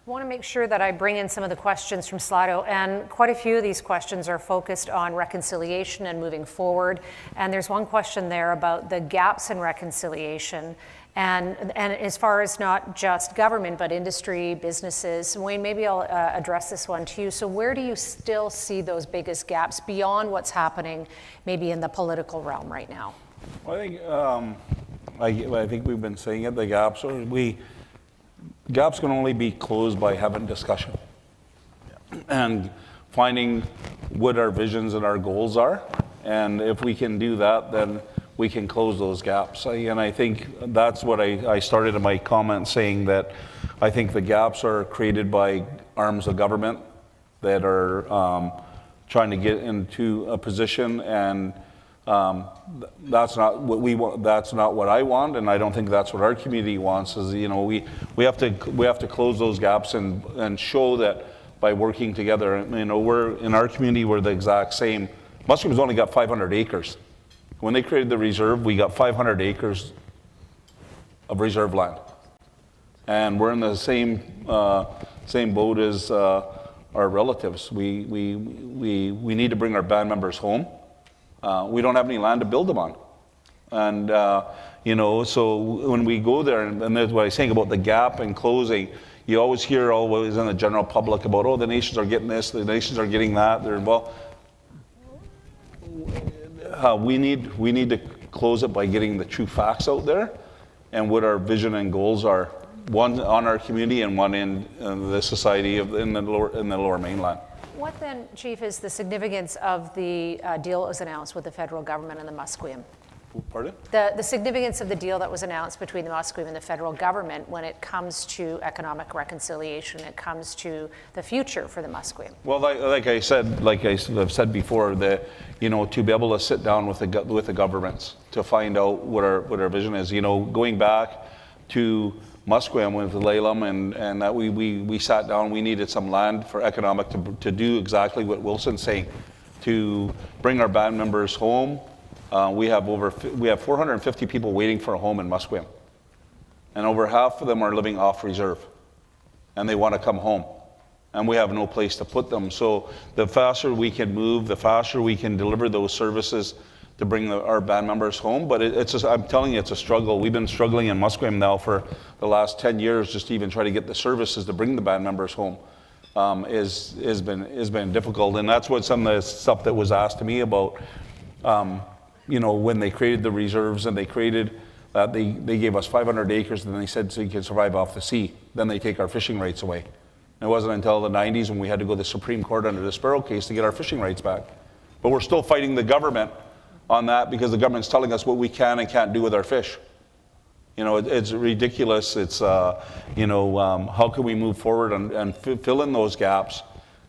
I want to make sure that I bring in some of the questions from Slido, and quite a few of these questions are focused on reconciliation and moving forward. And there's one question there about the gaps in reconciliation, and as far as not just government, but industry, businesses. Wayne, maybe I'll address this one to you. So where do you still see those biggest gaps beyond what's happening maybe in the political realm right now? Well, I think we've been saying it, the gaps can only be closed by having discussion and finding what our visions and our goals are. And if we can do that, then we can close those gaps. And I think that's what I started in my comment saying, that I think the gaps are created by arms of government that are trying to get into a position, and that's not what we want. That's not what I want, and I don't think that's what our community wants. Is, you know, we have to close those gaps and show that by working together. You know, we're in our community, we're the exact same. Musqueam's only got 500 acres. When they created the reserve, we got 500 acres of reserve land, and we're in the same boat as our relatives. We need to bring our band members home. We don't have any land to build them on. And, you know, so when we go there, and that's what I was saying about the gap and closing, you always hear always in the general public about, oh, the nations are getting this, the nations are getting that. Well, we need to close it by getting the true facts out there and what our vision and goals are. One on our community and one in the society in the lower mainland. What then, Chief, is the significance of the deal that was announced with the federal government and the Musqueam? Pardon? The significance of the deal that was announced between the Musqueam and the federal government when it comes to economic reconciliation, it comes to the future for the Musqueam. Well, like I've said before, you know, to be able to sit down with the governments to find out what our vision is. You know, going back to Musqueam with Laylam and that we sat down. We needed some land for economic to do exactly what Wilson's saying, to bring our band members home. We have 450 people waiting for a home in Musqueam, and over half of them are living off reserve, and they want to come home, and we have no place to put them. So the faster we can move, the faster we can deliver those services to bring our band members home. But I'm telling you, it's a struggle. We've been struggling in Musqueam now for the last 10 years, just to even try to get the services to bring the band members home. Has been difficult, and that's what some of the stuff that was asked to me about. You know, when they created the reserves and they created that, they gave us 500 acres, and then they said so you can survive off the sea. Then they take our fishing rights away. And it wasn't until the 90s when we had to go to the Supreme Court under the Sparrow case to get our fishing rights back. But we're still fighting the government on that because the government's telling us what we can and can't do with our fish. You know, it's ridiculous. It's, you know, how can we move forward and fill in those gaps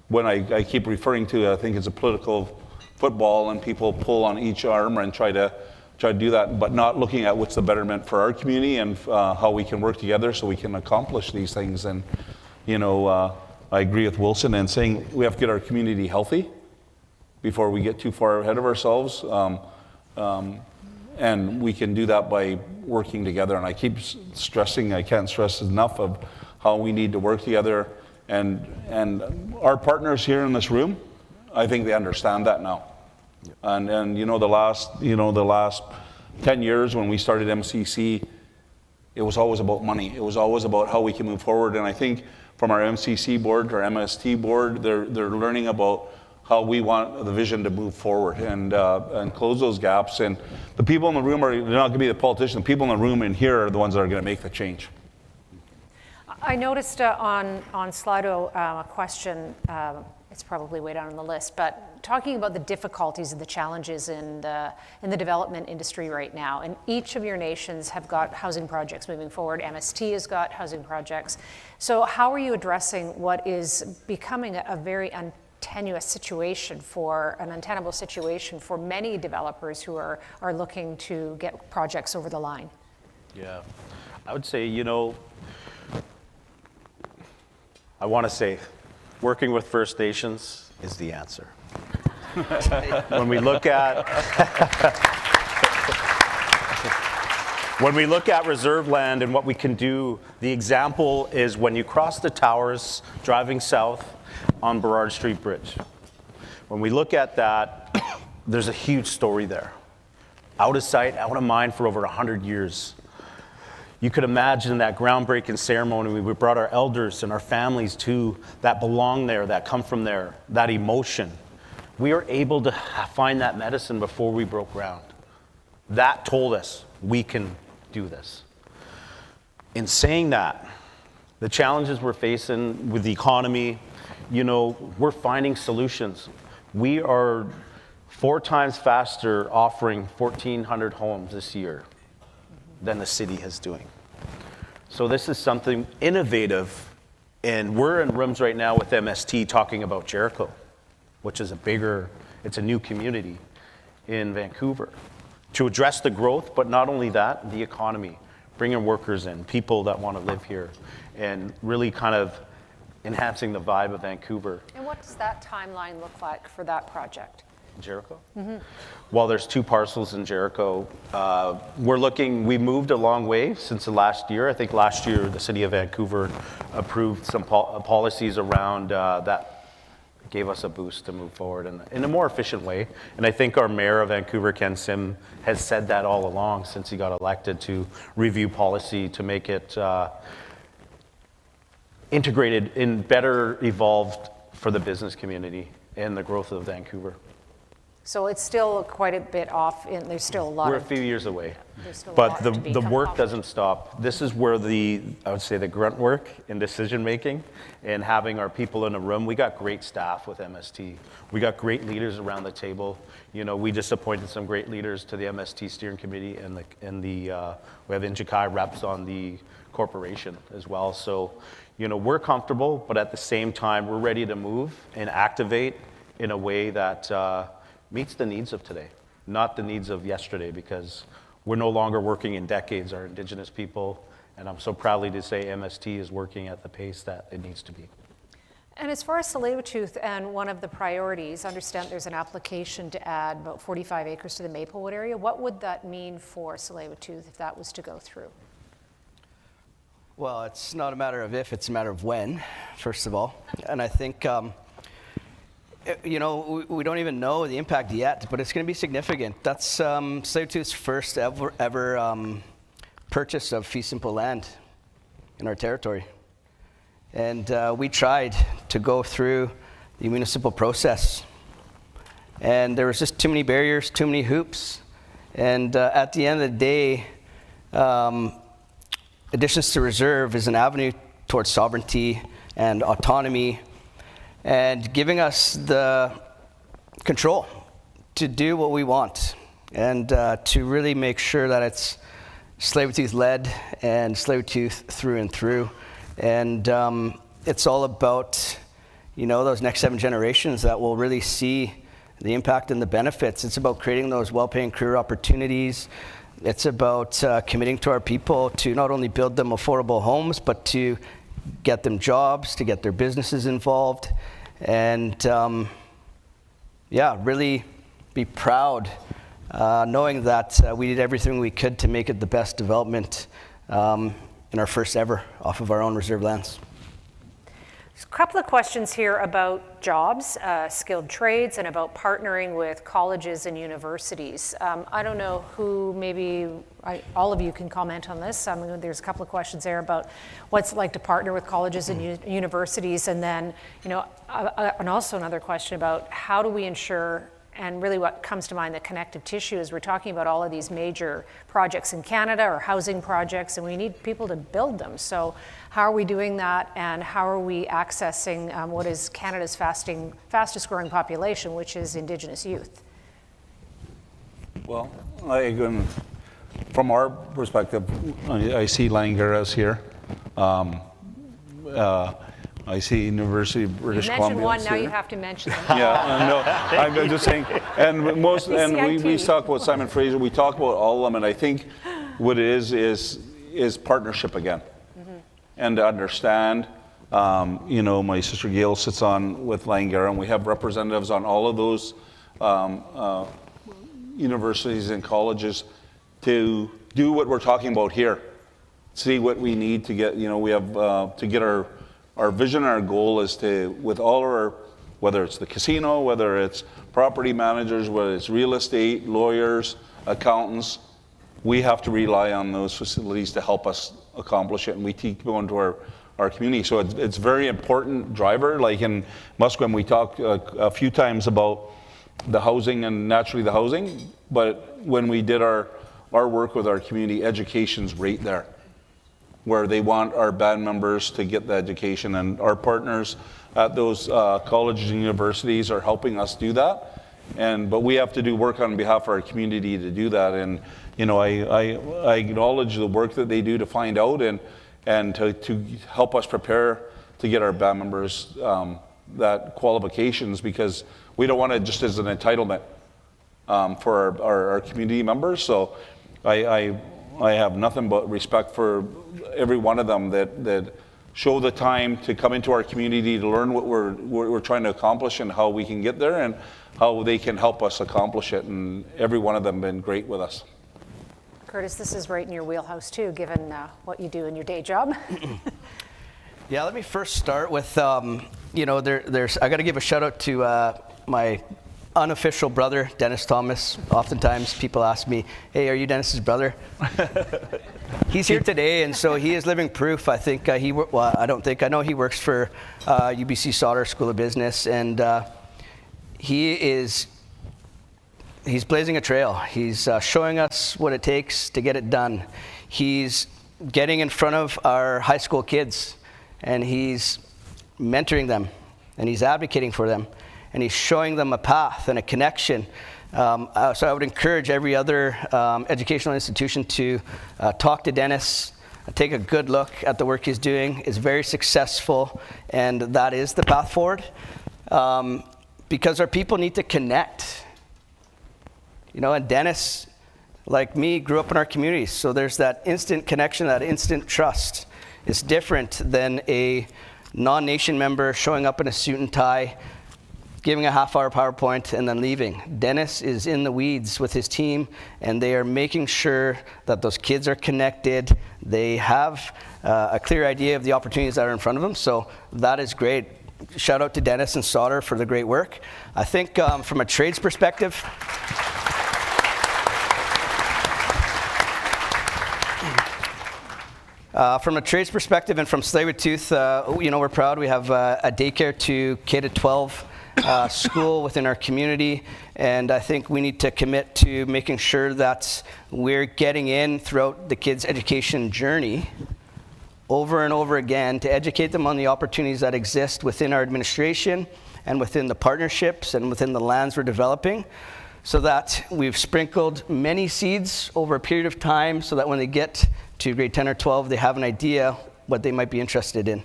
when I keep referring to, I think it's a political football and people pull on each arm and try to do that, but not looking at what's the betterment for our community and how we can work together so we can accomplish these things. And, you know, I agree with Wilson in saying we have to get our community healthy before we get too far ahead of ourselves. And we can do that by working together. And I keep stressing, I can't stress enough of how we need to work together. And our partners here in this room, I think they understand that now. And you know, the last 10 years when we started MCC, it was always about money. It was always about how we can move forward. And I think from our MCC board, our MST board, they're learning about how we want the vision to move forward and close those gaps. And the people in the room they're not going to be the politicians. The people in the room in here are the ones that are going to make the change. I noticed on Slido a question, it's probably way down on the list, but talking about the difficulties and the challenges in the development industry right now. And each of your nations have got housing projects moving forward. MST has got housing projects. So how are you addressing what is becoming a very tenuous situation an untenable situation for many developers who are looking to get projects over the line? Yeah, I would say, you know, I want to say working with First Nations is the answer. When we look at reserve land and what we can do, the example is when you cross the towers driving south on Burrard Street Bridge. When we look at that, there's a huge story there. Out of sight, out of mind for over 100 years. You could imagine that groundbreaking ceremony. We brought our elders and our families to that belong there, that come from there, that emotion. We were able to find that medicine before we broke ground. That told us we can do this. In saying that, the challenges we're facing with the economy, you know, we're finding solutions. We are 4 times faster offering 1,400 homes this year than the city is doing. So this is something innovative, and we're in rooms right now with MST talking about Jericho, which is it's a new community in Vancouver, to address the growth, but not only that, the economy, bringing workers in, people that want to live here, and really kind of enhancing the vibe of Vancouver. And what does that timeline look like for that project? Jericho? Mm-hmm. Well, there's 2 parcels in Jericho. We moved a long way since the last year. I think last year the City of Vancouver approved some policies around that gave us a boost to move forward in a more efficient way. And I think our Mayor of Vancouver, Ken Sim, has said that all along since he got elected, to review policy to make it integrated and better evolved for the business community and the growth of Vancouver. So it's still quite a bit off, and there's still a lot. We're a few years away, but the work doesn't stop. This is where I would say the grunt work in decision making and having our people in a room. We got great staff with MST. We got great leaders around the table. You know, we just appointed some great leaders to the MST steering committee, and we have Inchikai reps on the corporation as well. So, you know, we're comfortable, but at the same time, we're ready to move and activate in a way that meets the needs of today, not the needs of yesterday, because we're no longer working in decades, our Indigenous people, and I'm so proudly to say MST is working at the pace that it needs to be. And as far as Tsleil-Waututh, and one of the priorities, I understand there's an application to add about 45 acres to the Maplewood area. What would that mean for Tsleil-Waututh if that was to go through? Well, it's not a matter of if, it's a matter of when, first of all. And I think, you know, we don't even know the impact yet, but it's going to be significant. That's Tsleil-Waututh's first ever purchase of fee simple land in our territory. And we tried to go through the municipal process. And there was just too many barriers, too many hoops. And at the end of the day, additions to reserve is an avenue towards sovereignty and autonomy, and giving us the control to do what we want, and to really make sure that it's Tsleil-Waututh led and Tsleil-Waututh through and through. And it's all about, you know, those next 7 generations that will really see the impact and the benefits. It's about creating those well-paying career opportunities. It's about committing to our people to not only build them affordable homes, but to get them jobs, to get their businesses involved, and really be proud, knowing that we did everything we could to make it the best development in our first ever off of our own reserve lands. There's a couple of questions here about jobs, skilled trades, and about partnering with colleges and universities. I don't know who, maybe all of you can comment on this. There's a couple of questions there about what's it like to partner with colleges and universities, and then, you know, and also another question about how do we ensure, and really what comes to mind, the connective tissue, is we're talking about all of these major projects in Canada, or housing projects, and we need people to build them. So how are we doing that, and how are we accessing what is Canada's fastest growing population, which is Indigenous youth? Well, from our perspective, I see Langeras here. I see University of British Columbia. You mentioned one, now you have to mention them. Yeah, no, I'm just saying. And we talk about Simon Fraser. We talk about all of them, and I think what it is partnership again, and to understand. You know, my sister Gail sits on with Langara, and we have representatives on all of those universities and colleges to do what we're talking about here. See what we need to get. You know, we have to get our vision, our goal is to, with all our, whether it's the casino, whether it's property managers, whether it's real estate, lawyers, accountants, we have to rely on those facilities to help us accomplish it, and we keep going to our community. So it's very important driver. Like in Musqueam, we talked a few times about the housing and naturally the housing, but when we did our work with our community, education's right there, where they want our band members to get the education, and our partners at those colleges and universities are helping us do that. But we have to do work on behalf of our community to do that. And you know, I acknowledge the work that they do to find out, and to help us prepare to get our band members that qualifications, because we don't want it just as an entitlement for our community members. So I have nothing but respect for every one of them that show the time to come into our community to learn what we're trying to accomplish and how we can get there and how they can help us accomplish it. And every one of them been great with us. Curtis, this is right in your wheelhouse too, given what you do in your day job. Yeah, let me first start with, you know, I got to give a shout out to my unofficial brother, Dennis Thomas. Oftentimes people ask me, hey, are you Dennis's brother? He's here today, and so he is living proof. I think I know he works for UBC Sauder School of Business, and he's blazing a trail. He's showing us what it takes to get it done. He's getting in front of our high school kids, and he's mentoring them, and he's advocating for them, and he's showing them a path and a connection. So I would encourage every other educational institution to talk to Dennis, take a good look at the work he's doing. It's very successful, and that is the path forward, because our people need to connect. You know, and Dennis, like me, grew up in our communities, so there's that instant connection, that instant trust. It's different than a non-nation member showing up in a suit and tie, giving a half-hour PowerPoint, and then leaving. Dennis is in the weeds with his team, and they are making sure that those kids are connected. They have a clear idea of the opportunities that are in front of them, so that is great. Shout out to Dennis and Sauder for the great work. I think from a trades perspective, and from Tsleil-Waututh, you know, we're proud. We have a daycare to K-12 school within our community, and I think we need to commit to making sure that we're getting in throughout the kids' education journey over and over again to educate them on the opportunities that exist within our administration and within the partnerships and within the lands we're developing, so that we've sprinkled many seeds over a period of time so that when they get to grade 10 or 12, they have an idea what they might be interested in.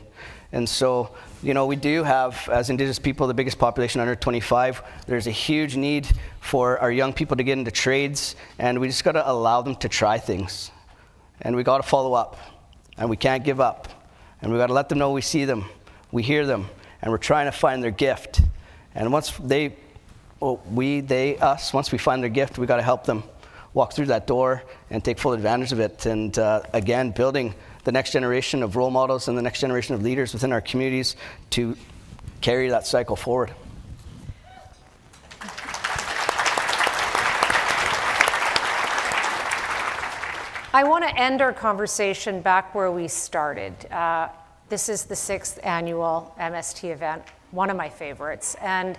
And so, you know, we do have, as Indigenous people, the biggest population under 25. There's a huge need for our young people to get into trades, and we just got to allow them to try things. And we got to follow up, and we can't give up. And we got to let them know we see them, we hear them, and we're trying to find their gift. And once once we find their gift, we got to help them walk through that door and take full advantage of it. And again, building the next generation of role models and the next generation of leaders within our communities to carry that cycle forward. I want to end our conversation back where we started. This is the 6th annual MST event, one of my favorites. And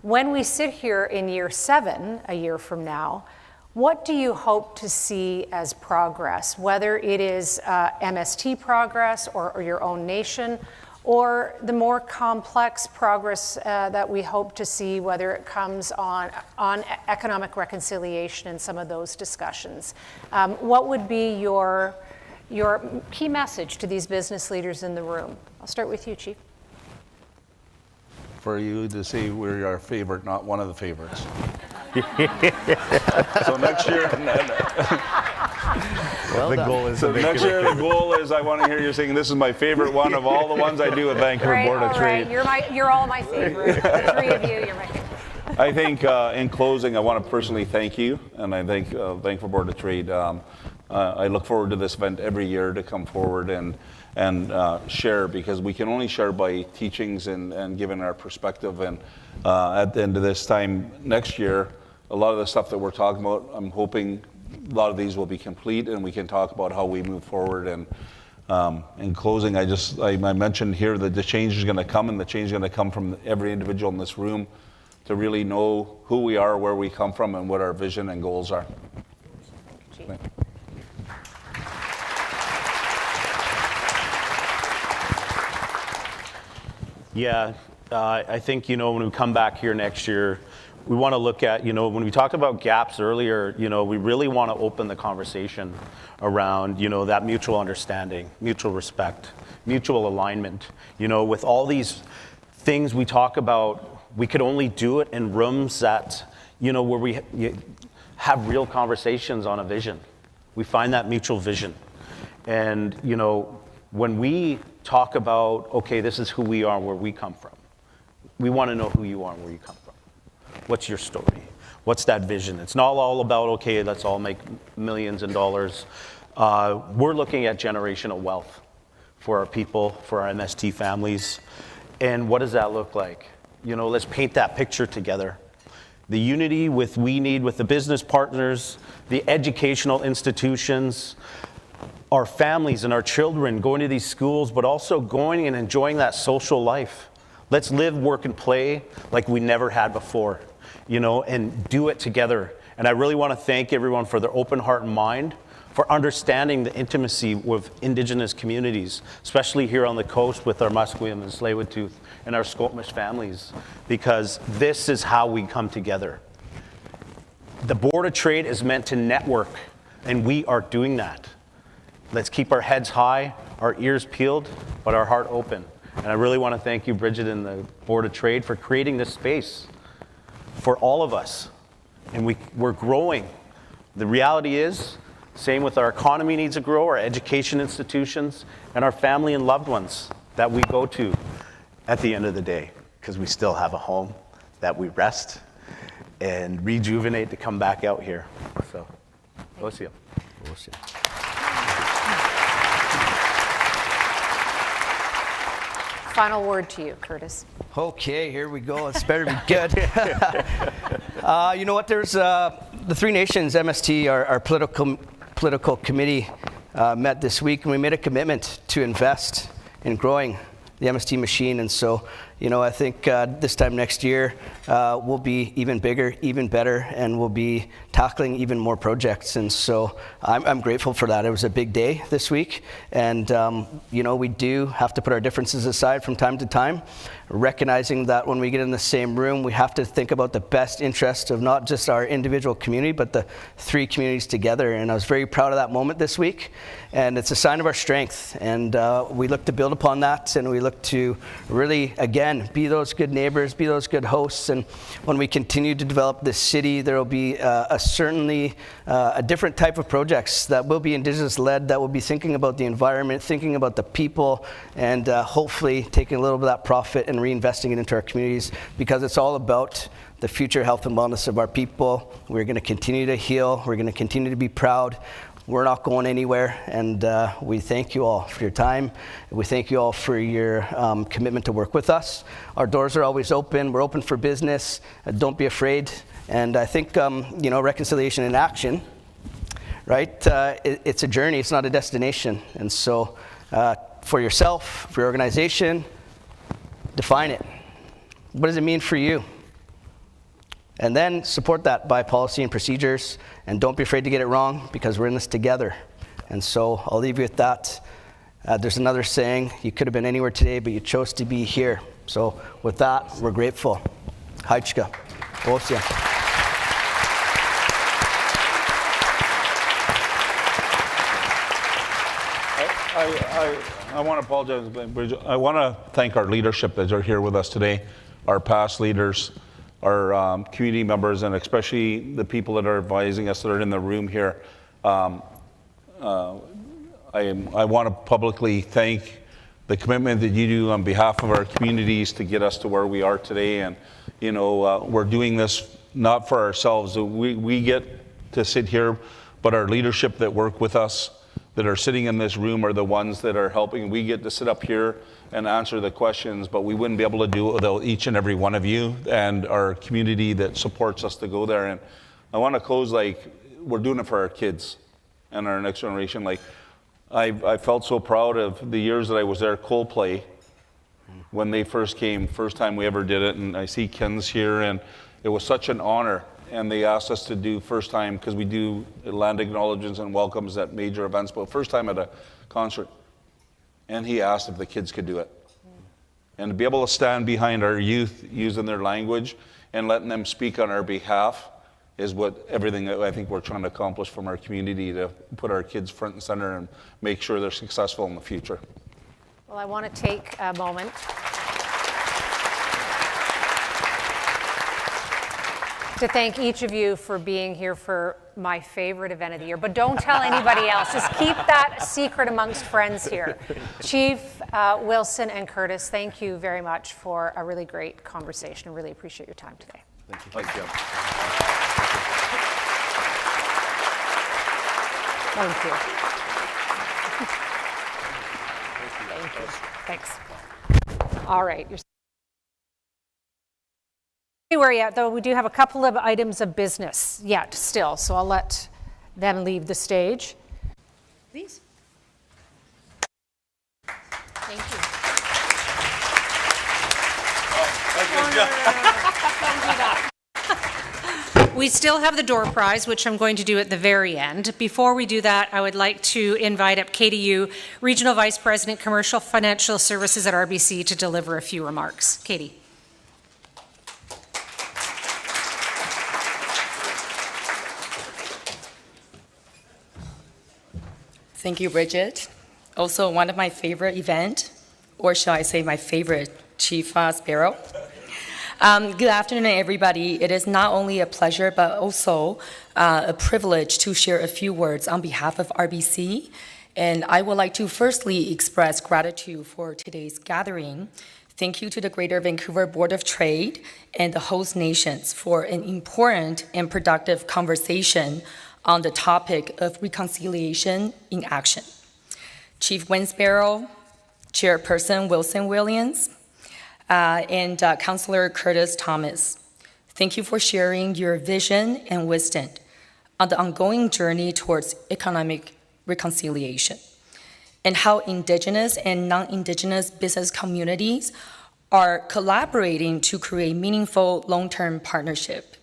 when we sit here in year 7, a year from now, what do you hope to see as progress, whether it is MST progress or your own nation, or the more complex progress that we hope to see, whether it comes on economic reconciliation and some of those discussions? What would be your key message to these business leaders in the room? I'll start with you, Chief. For you to say we're our favorite, not one of the favorites. So next year, the goal is next year the goal is I want to hear you saying this is my favorite one of all the ones I do at Vancouver Board of Trade. You're all my favorite. The 3 of you, you're my favorite. I think in closing, I want to personally thank you, and I thank Vancouver Board of Trade. I look forward to this event every year to come forward and share, because we can only share by teachings and giving our perspective. And at the end of this time next year, a lot of the stuff that we're talking about, I'm hoping a lot of these will be complete and we can talk about how we move forward. And in closing, I mentioned here that the change is going to come, and the change is going to come from every individual in this room to really know who we are, where we come from, and what our vision and goals are. Yeah, I think, you know, when we come back here next year, we want to look at, when we talked about gaps earlier, we really want to open the conversation around, that mutual understanding, mutual respect, mutual alignment. With all these things we talk about, we could only do it in rooms that, where we have real conversations on a vision. We find that mutual vision. And, when we talk about, okay, this is who we are, where we come from, we want to know who you are and where you come from. What's your story? What's that vision? It's not all about, okay, let's all make millions of dollars. We're looking at generational wealth for our people, for our MST families. And what does that look like? Let's paint that picture together. The unity we need with the business partners, the educational institutions, our families and our children going to these schools, but also going and enjoying that social life. Let's live, work, and play like we never had before, and do it together. And I really want to thank everyone for their open heart and mind, for understanding the intimacy with Indigenous communities, especially here on the coast with our Musqueam and Tsleil-Waututh and our Squamish families, because this is how we come together. The Board of Trade is meant to network, and we are doing that. Let's keep our heads high, our ears peeled, but our heart open. And I really want to thank you, Bridget, and the Board of Trade for creating this space for all of us. And we're growing. The reality is, same with our economy needs to grow, our education institutions, and our family and loved ones that we go to at the end of the day, because we still have a home that we rest and rejuvenate to come back out here. So, Musqueam. Final word to you, Curtis. Okay, here we go. It's better be good. You know what? There's the Three Nations MST, our political committee, met this week, and we made a commitment to invest in growing the MST machine. And so, I think this time next year we'll be even bigger, even better, and we'll be tackling even more projects. And so I'm grateful for that. It was a big day this week, and we do have to put our differences aside from time to time, recognizing that when we get in the same room, we have to think about the best interest of not just our individual community, but the three communities together. And I was very proud of that moment this week, and it's a sign of our strength. And we look to build upon that, and we look to really, again, be those good neighbors, be those good hosts. And when we continue to develop this city, there will be certainly a different type of projects that will be Indigenous-led, that will be thinking about the environment, thinking about the people, and hopefully taking a little bit of that profit and reinvesting it into our communities, because it's all about the future health and wellness of our people. We're going to continue to heal. We're going to continue to be proud. We're not going anywhere, and we thank you all for your time. We thank you all for your commitment to work with us. Our doors are always open. We're open for business. Don't be afraid. And I think, reconciliation in action, right? It's a journey. It's not a destination. And so for yourself, for your organization, define it. What does it mean for you? And then support that by policy and procedures, and don't be afraid to get it wrong, because we're in this together. And so I'll leave you with that. There's another saying, you could have been anywhere today, but you chose to be here. So with that, we're grateful. yəχʷyaχʷələq. I want to apologize, Bridget. I want to thank our leadership that are here with us today, our past leaders, our community members, and especially the people that are advising us that are in the room here. I want to publicly thank the commitment that you do on behalf of our communities to get us to where we are today. And, we're doing this not for ourselves. We get to sit here, but our leadership that work with us, that are sitting in this room, are the ones that are helping. We get to sit up here and answer the questions, but we wouldn't be able to do it without each and every one of you and our community that supports us to go there. And I want to close we're doing it for our kids and our next generation. I felt so proud of the years that I was there, Coldplay, when they first came, first time we ever did it. And I see Ken's here, and it was such an honor. And they asked us to do first time, because we do land acknowledgements and welcomes at major events, but first time at a concert. And he asked if the kids could do it. And to be able to stand behind our youth using their language and letting them speak on our behalf is what everything that I think we're trying to accomplish from our community to put our kids front and center and make sure they're successful in the future. Well, I want to take a moment to thank each of you for being here for my favorite event of the year. But don't tell anybody else. Just keep that secret amongst friends here. Chief Wilson and Curtis, thank you very much for a really great conversation. I really appreciate your time today. Thank you. Thank you. Thank you. Thank you. Thanks. All right. Where yet, though, we do have a couple of items of business yet still, so I'll let them leave the stage. Please. Thank you. We still have the door prize, which I'm going to do at the very end. Before we do that, I would like to invite up Katie Regional Vice President, Commercial Financial Services at RBC, to deliver a few remarks. Katie. Thank you, Bridget. Also, one of my favorite events, or shall I say my favorite, Chief Sparrow. Good afternoon, everybody. It is not only a pleasure, but also a privilege to share a few words on behalf of RBC. And I would like to firstly express gratitude for today's gathering. Thank you to the Greater Vancouver Board of Trade and the host nations for an important and productive conversation on the topic of reconciliation in action. Chief Sparrow, Chairperson Wilson Williams, and Councilor Curtis Thomas, thank you for sharing your vision and wisdom on the ongoing journey towards economic reconciliation and how Indigenous and non-Indigenous business communities are collaborating to create meaningful long-term partnership.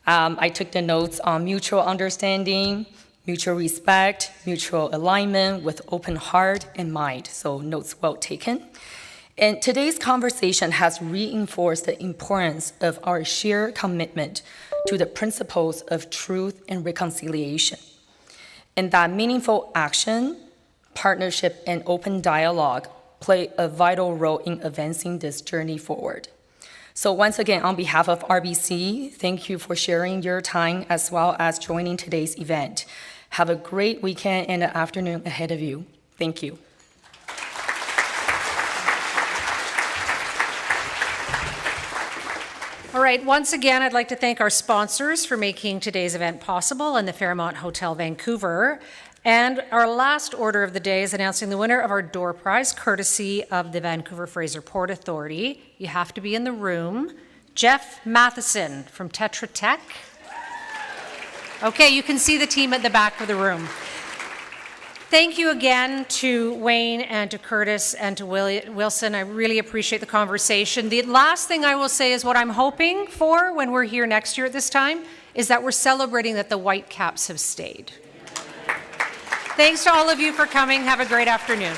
I took the notes on mutual understanding, mutual respect, mutual alignment with open heart and mind, so notes well taken. And today's conversation has reinforced the importance of our shared commitment to the principles of truth and reconciliation, and that meaningful action, partnership, and open dialogue play a vital role in advancing this journey forward. So once again, on behalf of RBC, thank you for sharing your time as well as joining today's event. Have a great weekend and an afternoon ahead of you. Thank you. All right, once again, I'd like to thank our sponsors for making today's event possible and the Fairmont Hotel Vancouver. And our last order of the day is announcing the winner of our door prize, courtesy of the Vancouver Fraser Port Authority. You have to be in the room. Jeff Matheson from Tetra Tech. Okay, you can see the team at the back of the room. Thank you again to Wayne and to Curtis and to Wilson. I really appreciate the conversation. The last thing I will say is what I'm hoping for when we're here next year at this time is that we're celebrating that the Whitecaps have stayed. Thanks to all of you for coming. Have a great afternoon.